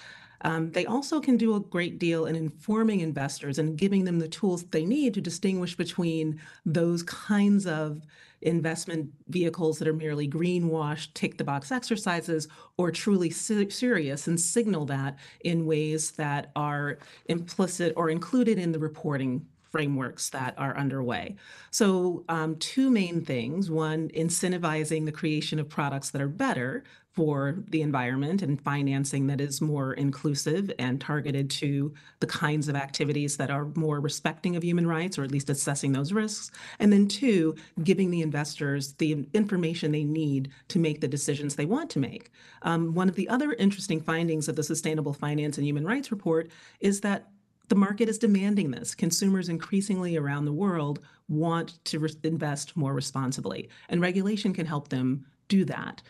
They also can do a great deal in informing investors and giving them the tools they need to distinguish between those kinds of investment vehicles that are merely greenwash, tick-the-box exercises, or truly serious, and signal that in ways that are implicit or included in the reporting frameworks that are underway. So two main things. One, incentivizing the creation of products that are better for the environment and financing that is more inclusive and targeted to the kinds of activities that are more respecting of human rights, or at least assessing those risks. And then two, giving the investors the information they need to make the decisions they want to make. One of the other interesting findings of the Sustainable Finance and Human Rights Report is that the market is demanding this. Consumers increasingly around the world want to invest more responsibly, and regulation can help them do that.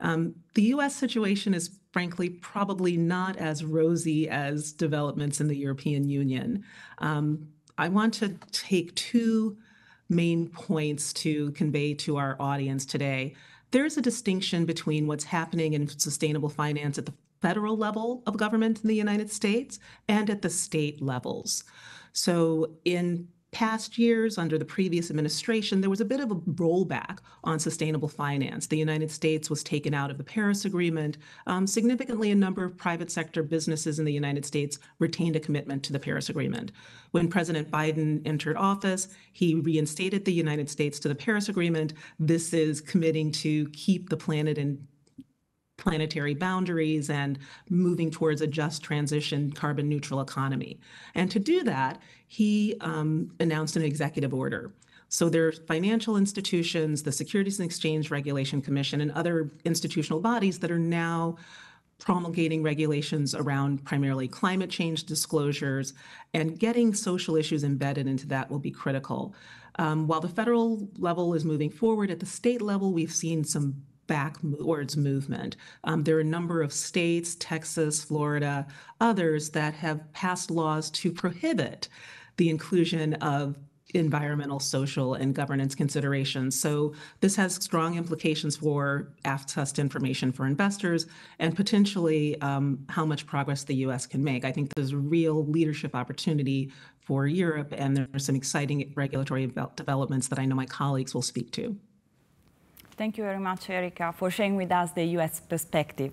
The US situation is frankly probably not as rosy as developments in the European Union. I want to take two main points to convey to our audience today. There's a distinction between what's happening in sustainable finance at the federal level of government in the United States and at the state levels. So in past years, under the previous administration, there was a bit of a rollback on sustainable finance. The United States was taken out of the Paris Agreement. Significantly, a number of private sector businesses in the United States retained a commitment to the Paris Agreement. When President Biden entered office, he reinstated the United States to the Paris Agreement. This is committing to keep the planet in planetary boundaries and moving towards a just transition carbon neutral economy. And to do that, he announced an executive order. So there are financial institutions, the Securities and Exchange Regulation Commission, and other institutional bodies that are now promulgating regulations around primarily climate change disclosures, and getting social issues embedded into that will be critical. While the federal level is moving forward, at the state level, we've seen some backwards movement. There are a number of states, Texas, Florida, others that have passed laws to prohibit the inclusion of environmental, social, and governance considerations. So this has strong implications for access to information for investors and potentially how much progress the US can make. I think there's a real leadership opportunity for Europe, and there are some exciting regulatory developments that I know my colleagues will speak to. Thank you very much, Erika, for sharing with us the US perspective.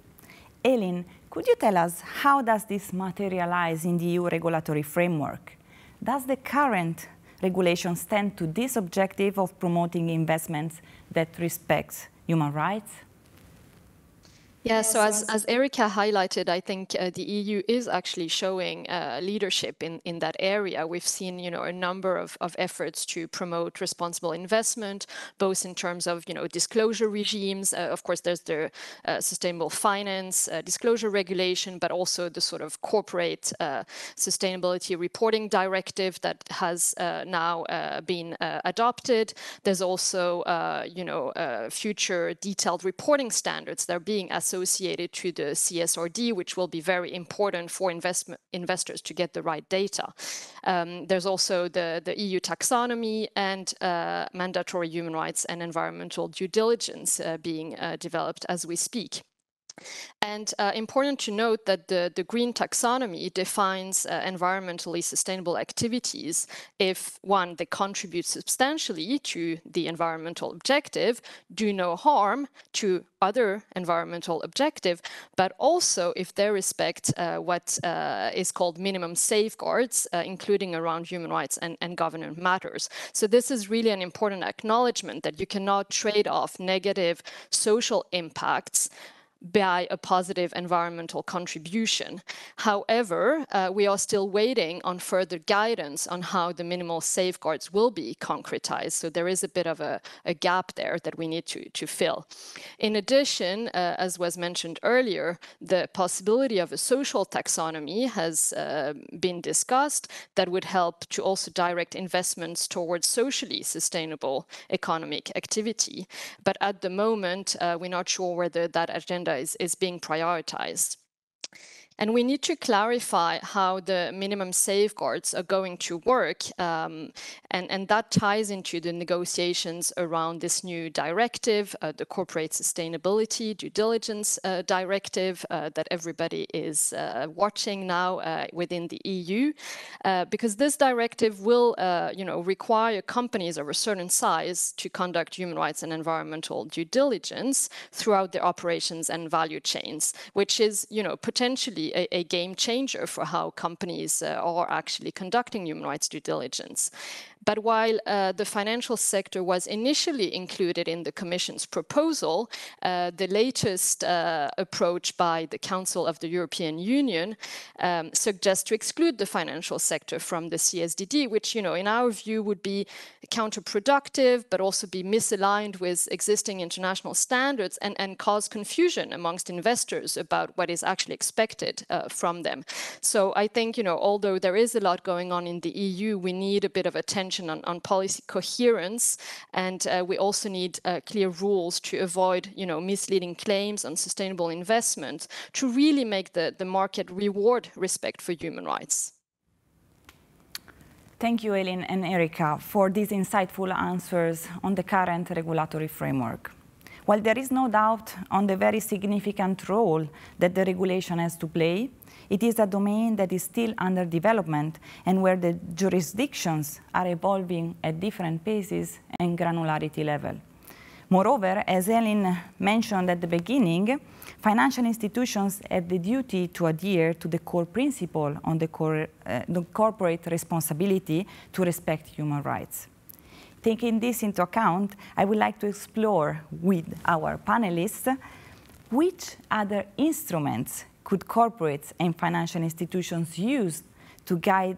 Elin, could you tell us how does this materialize in the EU regulatory framework? Does the current regulation stand to this objective of promoting investments that respects human rights? Yeah, so as Erika highlighted, I think the EU is actually showing leadership in that area. We've seen, a number of efforts to promote responsible investment, both in terms of, disclosure regimes. Of course, there's the sustainable finance disclosure regulation, but also the sort of corporate sustainability reporting directive that has now been adopted. There's also, future detailed reporting standards that are being associated to the CSRD, which will be very important for investors to get the right data. There's also the EU taxonomy and mandatory human rights and environmental due diligence being developed as we speak. And important to note that the green taxonomy defines environmentally sustainable activities if, one, they contribute substantially to the environmental objective, do no harm to other environmental objective, but also if they respect what is called minimum safeguards, including around human rights and governance matters. So this is really an important acknowledgement that you cannot trade off negative social impacts by a positive environmental contribution. However, we are still waiting on further guidance on how the minimal safeguards will be concretized. So there is a bit of a gap there that we need to fill. In addition, as was mentioned earlier, the possibility of a social taxonomy has been discussed that would help to also direct investments towards socially sustainable economic activity. But at the moment, we're not sure whether that agenda is being prioritized. And we need to clarify how the minimum safeguards are going to work. And that ties into the negotiations around this new directive, the Corporate Sustainability Due Diligence Directive that everybody is watching now within the EU. Because this directive will require companies of a certain size to conduct human rights and environmental due diligence throughout their operations and value chains, which is potentially a game changer for how companies are actually conducting human rights due diligence. But while the financial sector was initially included in the Commission's proposal, the latest approach by the Council of the European Union suggests to exclude the financial sector from the CSDD, which, in our view, would be counterproductive, but also be misaligned with existing international standards and cause confusion amongst investors about what is actually expected from them. So I think, although there is a lot going on in the EU, we need a bit of attention on policy coherence, and we also need clear rules to avoid, misleading claims on sustainable investment to really make the market reward respect for human rights. Thank you, Eileen and Erika, for these insightful answers on the current regulatory framework. While there is no doubt on the very significant role that the regulation has to play, it is a domain that is still under development and where the jurisdictions are evolving at different paces and granularity level. Moreover, as Eileen mentioned at the beginning, financial institutions have the duty to adhere to the core principle on the corporate responsibility to respect human rights. Taking this into account, I would like to explore with our panelists which other instruments could corporates and financial institutions use to guide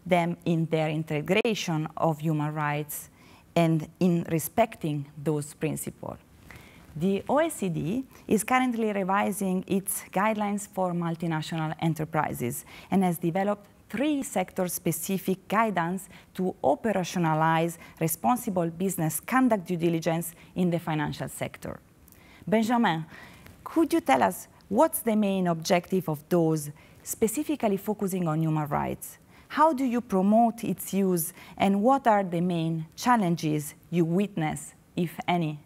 them in their integration of human rights and in respecting those principles. The OECD is currently revising its guidelines for multinational enterprises and has developed 3 sector-specific guidance to operationalize responsible business conduct due diligence in the financial sector. Benjamin, could you tell us what's the main objective of those specifically focusing on human rights? How do you promote its use, and what are the main challenges you witness, if any?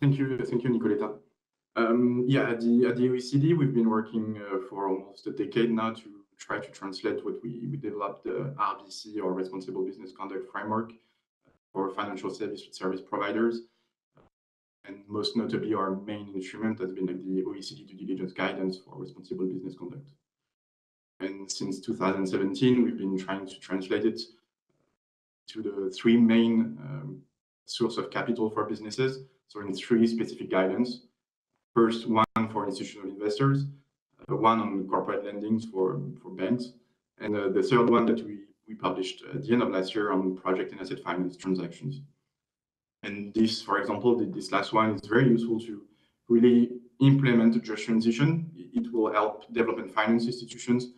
Thank you, Nicoletta. At the OECD, we've been working for almost a decade now to try to translate what we developed, the RBC, or Responsible Business Conduct Framework, for financial service providers. And most notably, our main instrument has been the OECD due diligence guidance for responsible business conduct. And since 2017, we've been trying to translate it to the 3 main source of capital for businesses. So in 3 specific guidance. First, one for institutional investors, one on corporate lending for banks, and the third one that we published at the end of last year on project and asset finance transactions. And this, for example, this last one is very useful to really implement a just transition. It will help development finance institutions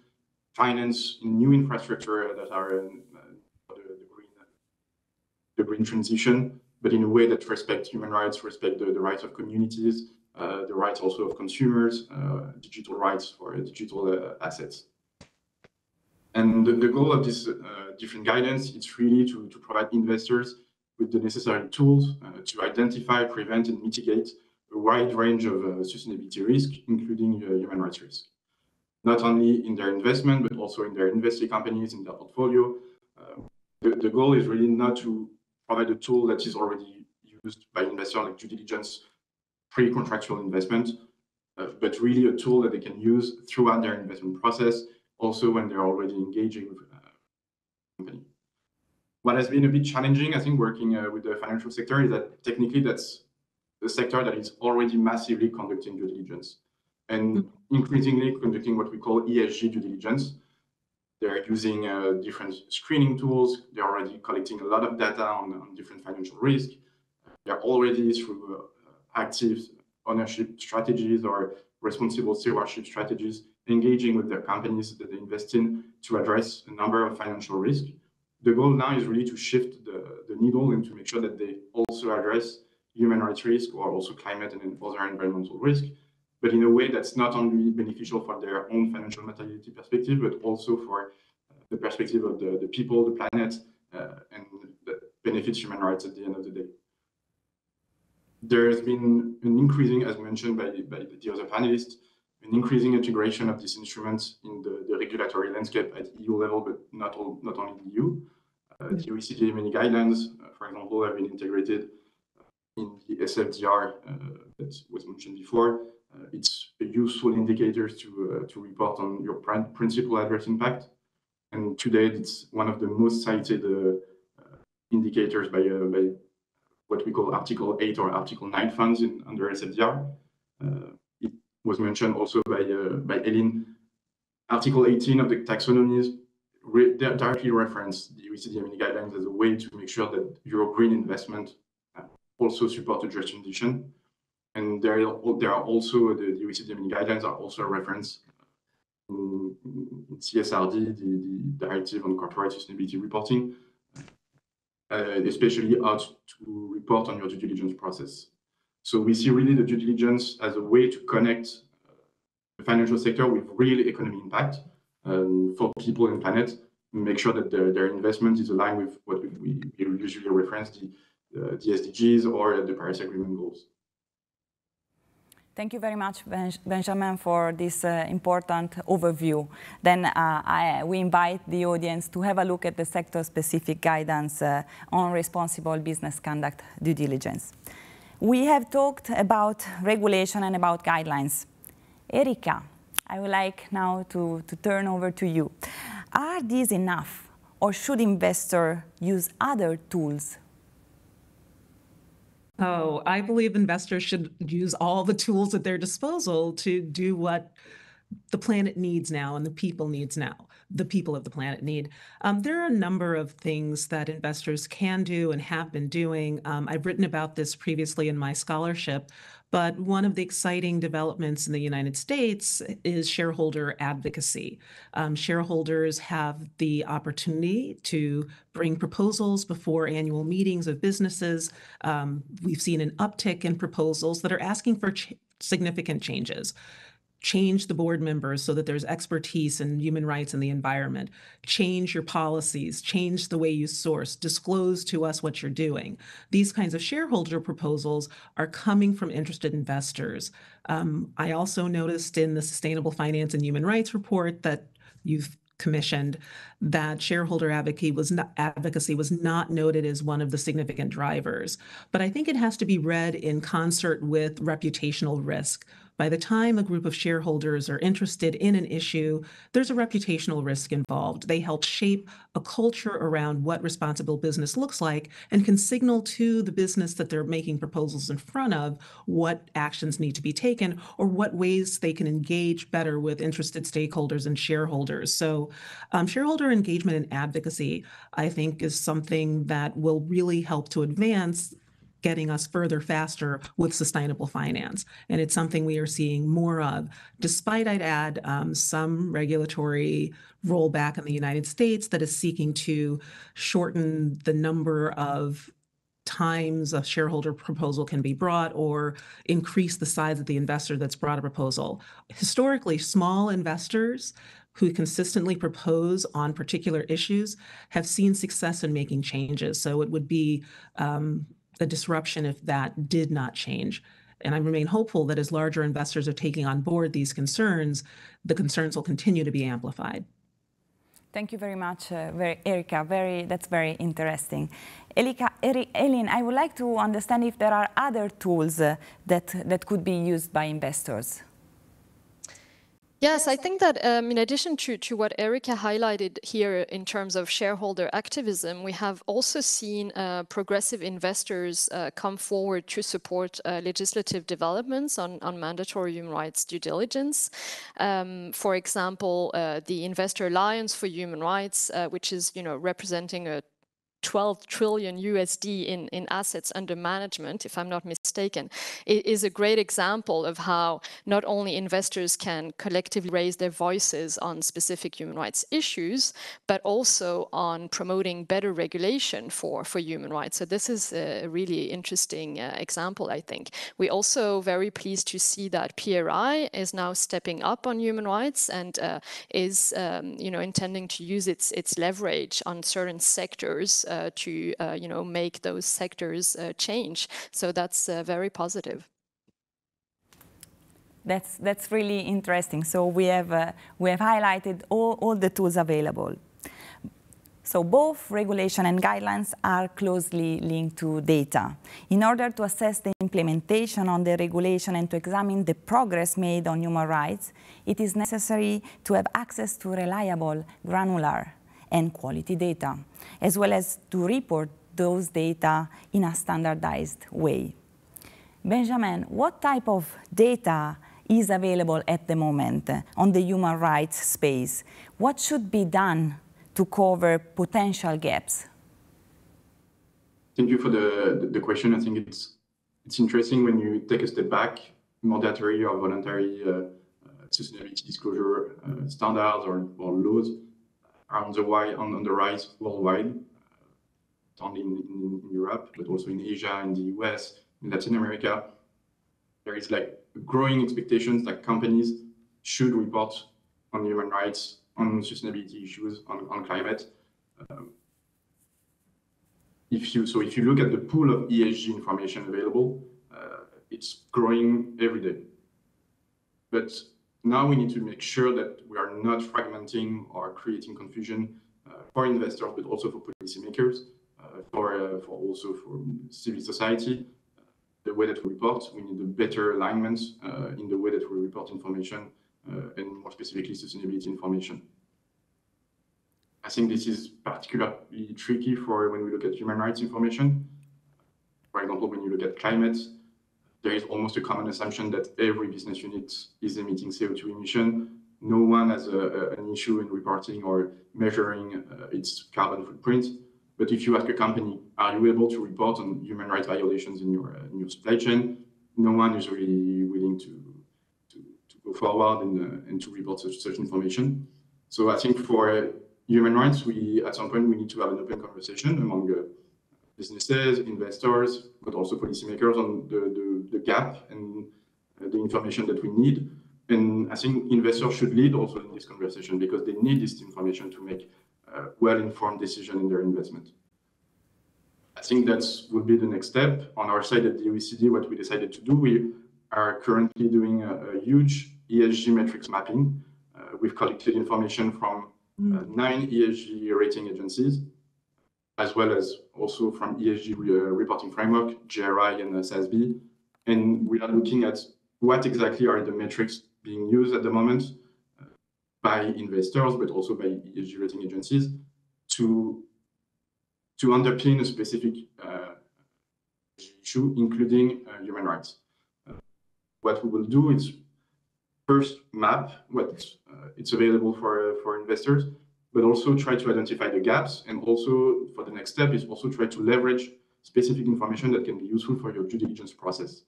finance new infrastructure that are the green transition, but in a way that respects human rights, respect the rights of communities, the rights also of consumers, digital rights for digital assets. And the goal of this different guidance is really to provide investors with the necessary tools to identify, prevent, and mitigate a wide range of sustainability risk, including human rights risk. Not only in their investment, but also in their invested companies, in their portfolio. The goal is really not to provide a tool that is already used by investors, like due diligence, pre-contractual investment, but really a tool that they can use throughout their investment process, also when they're already engaging with a company. What has been a bit challenging, I think, working with the financial sector is that technically that's a sector that is already massively conducting due diligence and increasingly conducting what we call ESG due diligence. They're using different screening tools. They're already collecting a lot of data on different financial risk. They're already through active ownership strategies or responsible stewardship strategies, engaging with their companies that they invest in to address a number of financial risks. The goal now is really to shift the needle and to make sure that they also address human rights risk or also climate and other environmental risk, but in a way that's not only beneficial for their own financial materiality perspective, but also for the perspective of the people, the planet, and that benefits human rights at the end of the day. There's been an increasing, as mentioned by the other panelists, an increasing integration of these instruments in the regulatory landscape at EU level, but not only the EU. The OECD EMEA guidelines, for example, have been integrated in the SFDR that was mentioned before. It's a useful indicator to report on your principal adverse impact. And today, it's one of the most cited indicators by what we call Article 8 or Article 9 funds under SFDR. It was mentioned also by Eileen. Article 18 of the taxonomies directly reference the OECD EMEA guidelines as a way to make sure that your green investment also support a just transition. And there are also the OECD EMEA guidelines are also a reference in CSRD, the Directive on Corporate Sustainability Reporting, especially how to report on your due diligence process. So we see really the due diligence as a way to connect the financial sector with real economic impact for people and planet, and make sure that their investment is aligned with what we usually reference the SDGs or the Paris Agreement goals. Thank you very much, Benjamin, for this important overview. Then we invite the audience to have a look at the sector-specific guidance on responsible business conduct due diligence. We have talked about regulation and about guidelines. Erika, I would like now to turn over to you. Are these enough, or should investors use other tools? Oh, I believe investors should use all the tools at their disposal to do what the planet needs now and the people needs now, the people of the planet need. There are a number of things that investors can do and have been doing. I've written about this previously in my scholarship, but one of the exciting developments in the United States is shareholder advocacy. Shareholders have the opportunity to bring proposals before annual meetings of businesses. We've seen an uptick in proposals that are asking for significant changes. Change the board members so that there's expertise in human rights and the environment. Change your policies, change the way you source, disclose to us what you're doing. These kinds of shareholder proposals are coming from interested investors. I also noticed in the Sustainable Finance and Human Rights report that you've commissioned that shareholder advocacy was not noted as one of the significant drivers. But I think it has to be read in concert with reputational risk. By the time a group of shareholders are interested in an issue, there's a reputational risk involved. They help shape a culture around what responsible business looks like and can signal to the business that they're making proposals in front of what actions need to be taken or what ways they can engage better with interested stakeholders and shareholders. So shareholder engagement and advocacy, I think, is something that will really help to advance getting us further faster with sustainable finance. And it's something we are seeing more of, despite, I'd add, some regulatory rollback in the United States that is seeking to shorten the number of times a shareholder proposal can be brought or increase the size of the investor that's brought a proposal. Historically, small investors who consistently propose on particular issues have seen success in making changes. So it would be a disruption if that did not change. And I remain hopeful that as larger investors are taking on board these concerns, the concerns will continue to be amplified. Thank you very much, Erika. That's very interesting. Eileen, I would like to understand if there are other tools that could be used by investors. Yes, I think that in addition to what Erika highlighted here in terms of shareholder activism, we have also seen progressive investors come forward to support legislative developments on mandatory human rights due diligence. For example, the Investor Alliance for Human Rights, which is representing a 12 trillion USD in assets under management, if I'm not mistaken, it is a great example of how not only investors can collectively raise their voices on specific human rights issues, but also on promoting better regulation for human rights. So this is a really interesting example, I think. We're also very pleased to see that PRI is now stepping up on human rights and is intending to use its leverage on certain sectors to make those sectors change. So that's very positive. That's really interesting. So we have highlighted all the tools available. So both regulation and guidelines are closely linked to data. In order to assess the implementation on the regulation and to examine the progress made on human rights, it is necessary to have access to reliable, granular, and quality data, as well as to report those data in a standardized way. Benjamin, what type of data is available at the moment on the human rights space? What should be done to cover potential gaps? Thank you for the question. I think it's interesting when you take a step back, mandatory or voluntary sustainability disclosure standards or laws are on the rise worldwide, not only in Europe, but also in Asia, in the US, in Latin America. There is growing expectations that companies should report on human rights, on sustainability issues, on climate. If you look at the pool of ESG information available, it's growing every day. But now we need to make sure that we are not fragmenting or creating confusion for investors, but also for policymakers, also for civil society. The way that we report, we need a better alignment in the way that we report information, and more specifically sustainability information. I think this is particularly tricky for when we look at human rights information. For example, when you look at climate, there is almost a common assumption that every business unit is emitting CO2 emission. No one has an issue in reporting or measuring its carbon footprint. But if you ask a company, are you able to report on human rights violations in your supply chain? No one is really willing to go forward and to report such information. So I think for human rights, at some point we need to have an open conversation among businesses, investors, but also policymakers on the gap and the information that we need. And I think investors should lead also in this conversation because they need this information to make well-informed decision in their investment. I think that would be the next step. On our side at the OECD, what we decided to do, we are currently doing a huge ESG metrics mapping. We've collected information from 9 ESG rating agencies, as well as also from ESG reporting framework, GRI and SASB. And we are looking at what exactly are the metrics being used at the moment by investors, but also by ESG rating agencies to underpin a specific issue, including human rights. What we will do is first map what it's available for investors, but also try to identify the gaps. And also for the next step is also try to leverage specific information that can be useful for your due diligence process.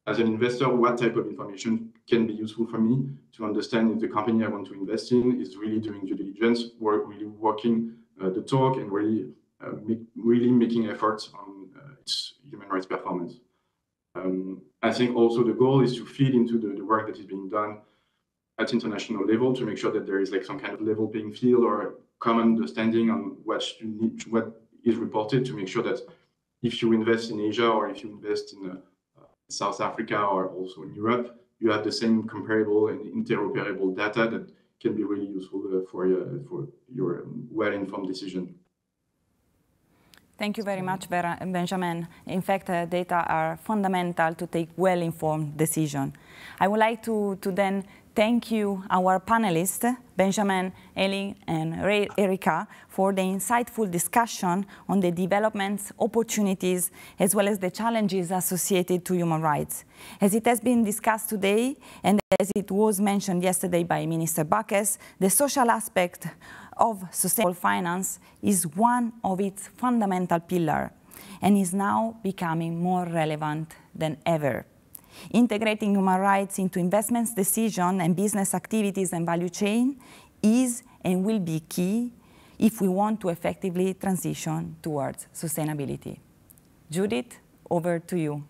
As an investor, what type of information can be useful for me to understand if the company I want to invest in is really doing due diligence, really working the talk, and really making efforts on its human rights performance. I think also the goal is to feed into the work that is being done at international level to make sure that there is some kind of level playing field or common understanding on what is reported, to make sure that if you invest in Asia or if you invest in South Africa or also in Europe, you have the same comparable and interoperable data that can be really useful for your well-informed decision. Thank you very much, Benjamin. In fact, data are fundamental to take well-informed decision. I would like to then thank you, our panelists, Benjamin, Eli, and Erika, for the insightful discussion on the developments, opportunities, as well as the challenges associated to human rights. As it has been discussed today, and as it was mentioned yesterday by Minister Backer, the social aspect of sustainable finance is one of its fundamental pillars and is now becoming more relevant than ever. Integrating human rights into investments decision and business activities and value chain is and will be key if we want to effectively transition towards sustainability. Judith, over to you.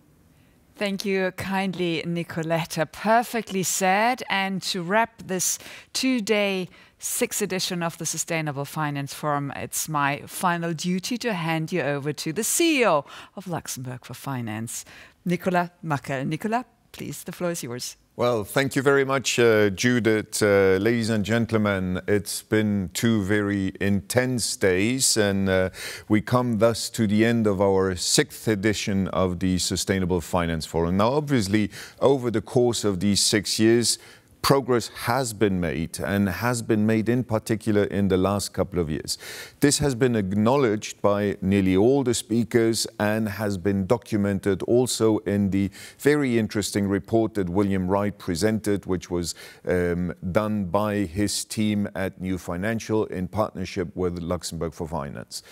Thank you kindly, Nicoletta. Perfectly said. And to wrap this two-day 6th edition of the Sustainable Finance Forum, it's my final duty to hand you over to the CEO of Luxembourg for Finance, Nicolas Markel. Nicolas, please, the floor is yours. Well, thank you very much, Judith. Ladies and gentlemen, it's been 2 very intense days, and we come thus to the end of our 6th edition of the Sustainable Finance Forum. Now, obviously, over the course of these 6 years, progress has been made, and has been made in particular in the last couple of years. This has been acknowledged by nearly all the speakers and has been documented also in the very interesting report that William Wright presented, which was done by his team at New Financial in partnership with Luxembourg for Finance.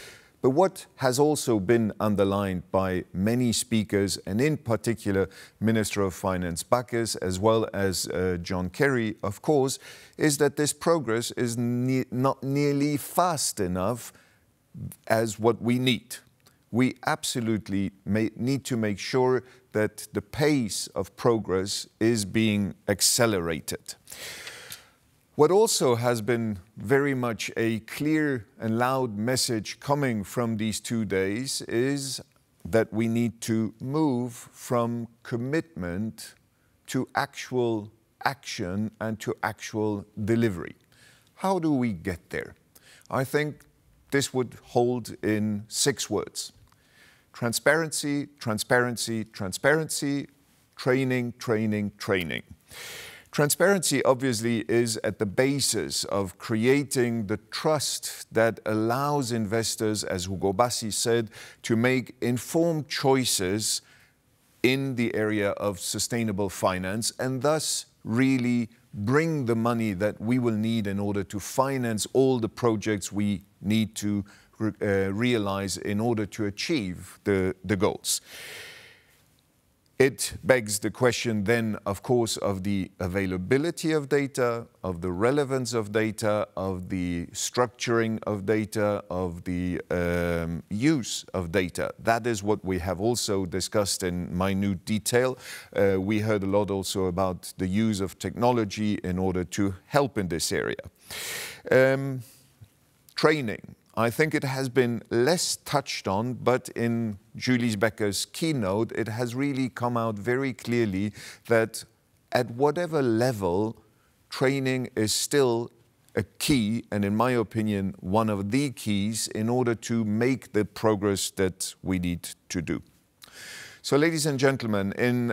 But what has also been underlined by many speakers, and in particular Minister of Finance Becker, as well as John Kerry, of course, is that this progress is not nearly fast enough as what we need. We absolutely need to make sure that the pace of progress is being accelerated. What also has been very much a clear and loud message coming from these 2 days is that we need to move from commitment to actual action and to actual delivery. How do we get there? I think this would hold in 6 words. Transparency, transparency, transparency, training, training, training. Transparency obviously is at the basis of creating the trust that allows investors, as Hugo Bassi said, to make informed choices in the area of sustainable finance, and thus really bring the money that we will need in order to finance all the projects we need to realize in order to achieve the goals. It begs the question then, of course, of the availability of data, of the relevance of data, of the structuring of data, of the use of data. That is what we have also discussed in minute detail. We heard a lot also about the use of technology in order to help in this area. Training. I think it has been less touched on, but in Julius Becker's keynote, it has really come out very clearly that at whatever level, training is still a key, and in my opinion, one of the keys in order to make the progress that we need to do. So, ladies and gentlemen, in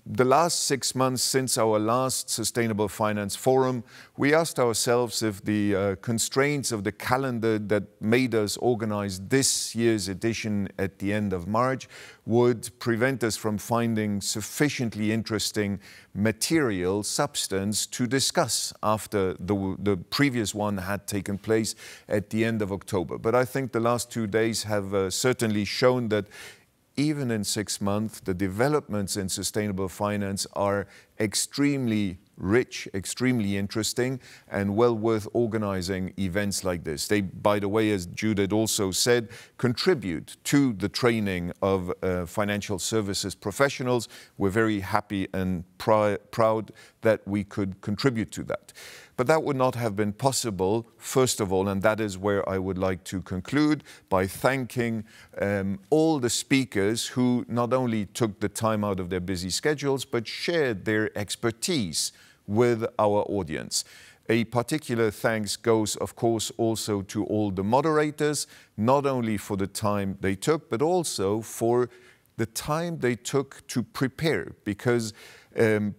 the last 6 months since our last Sustainable Finance Forum, we asked ourselves if the constraints of the calendar that made us organize this year's edition at the end of March would prevent us from finding sufficiently interesting material, substance to discuss after the previous one had taken place at the end of October. But I think the last 2 days have certainly shown that even in 6 months, the developments in sustainable finance are extremely rich, extremely interesting, and well worth organizing events like this. They, by the way, as Judith also said, contribute to the training of financial services professionals. We're very happy and proud that we could contribute to that. But that would not have been possible, first of all, and that is where I would like to conclude, by thanking all the speakers who not only took the time out of their busy schedules, but shared their expertise with our audience. A particular thanks goes, of course, also to all the moderators, not only for the time they took, but also for the time they took to prepare, because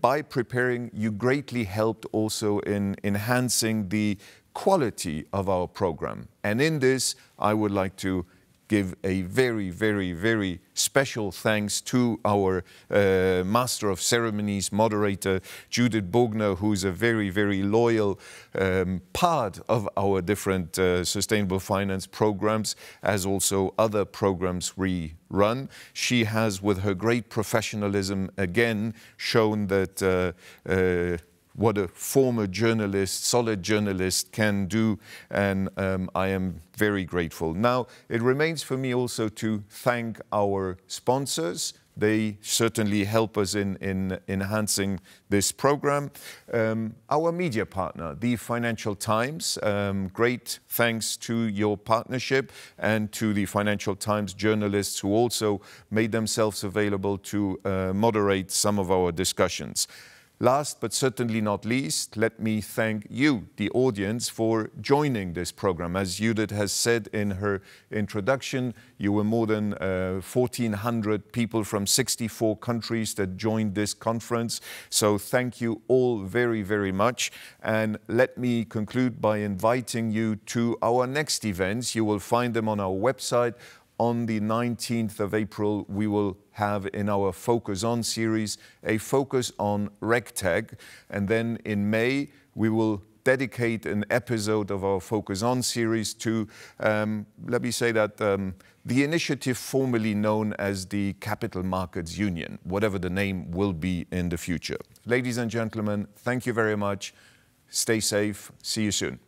by preparing, you greatly helped also in enhancing the quality of our program. And in this, I would like to give a very, very, very special thanks to our Master of Ceremonies moderator, Judith Bogner, who is a very, very loyal part of our different sustainable finance programs, as also other programs we run. She has, with her great professionalism, again shown that what a former journalist, solid journalist can do, and I am very grateful. Now, it remains for me also to thank our sponsors. They certainly help us in enhancing this program. Our media partner, the Financial Times, great thanks to your partnership, and to the Financial Times journalists who also made themselves available to moderate some of our discussions. Last but certainly not least, let me thank you, the audience, for joining this program. As Judith has said in her introduction, you were more than 1,400 people from 64 countries that joined this conference. So thank you all very, very much. And let me conclude by inviting you to our next events. You will find them on our website. On the 19th of April, we will have in our Focus On series a focus on RegTech. And then in May, we will dedicate an episode of our Focus On series to, let me say that, the initiative formerly known as the Capital Markets Union, whatever the name will be in the future. Ladies and gentlemen, thank you very much. Stay safe. See you soon.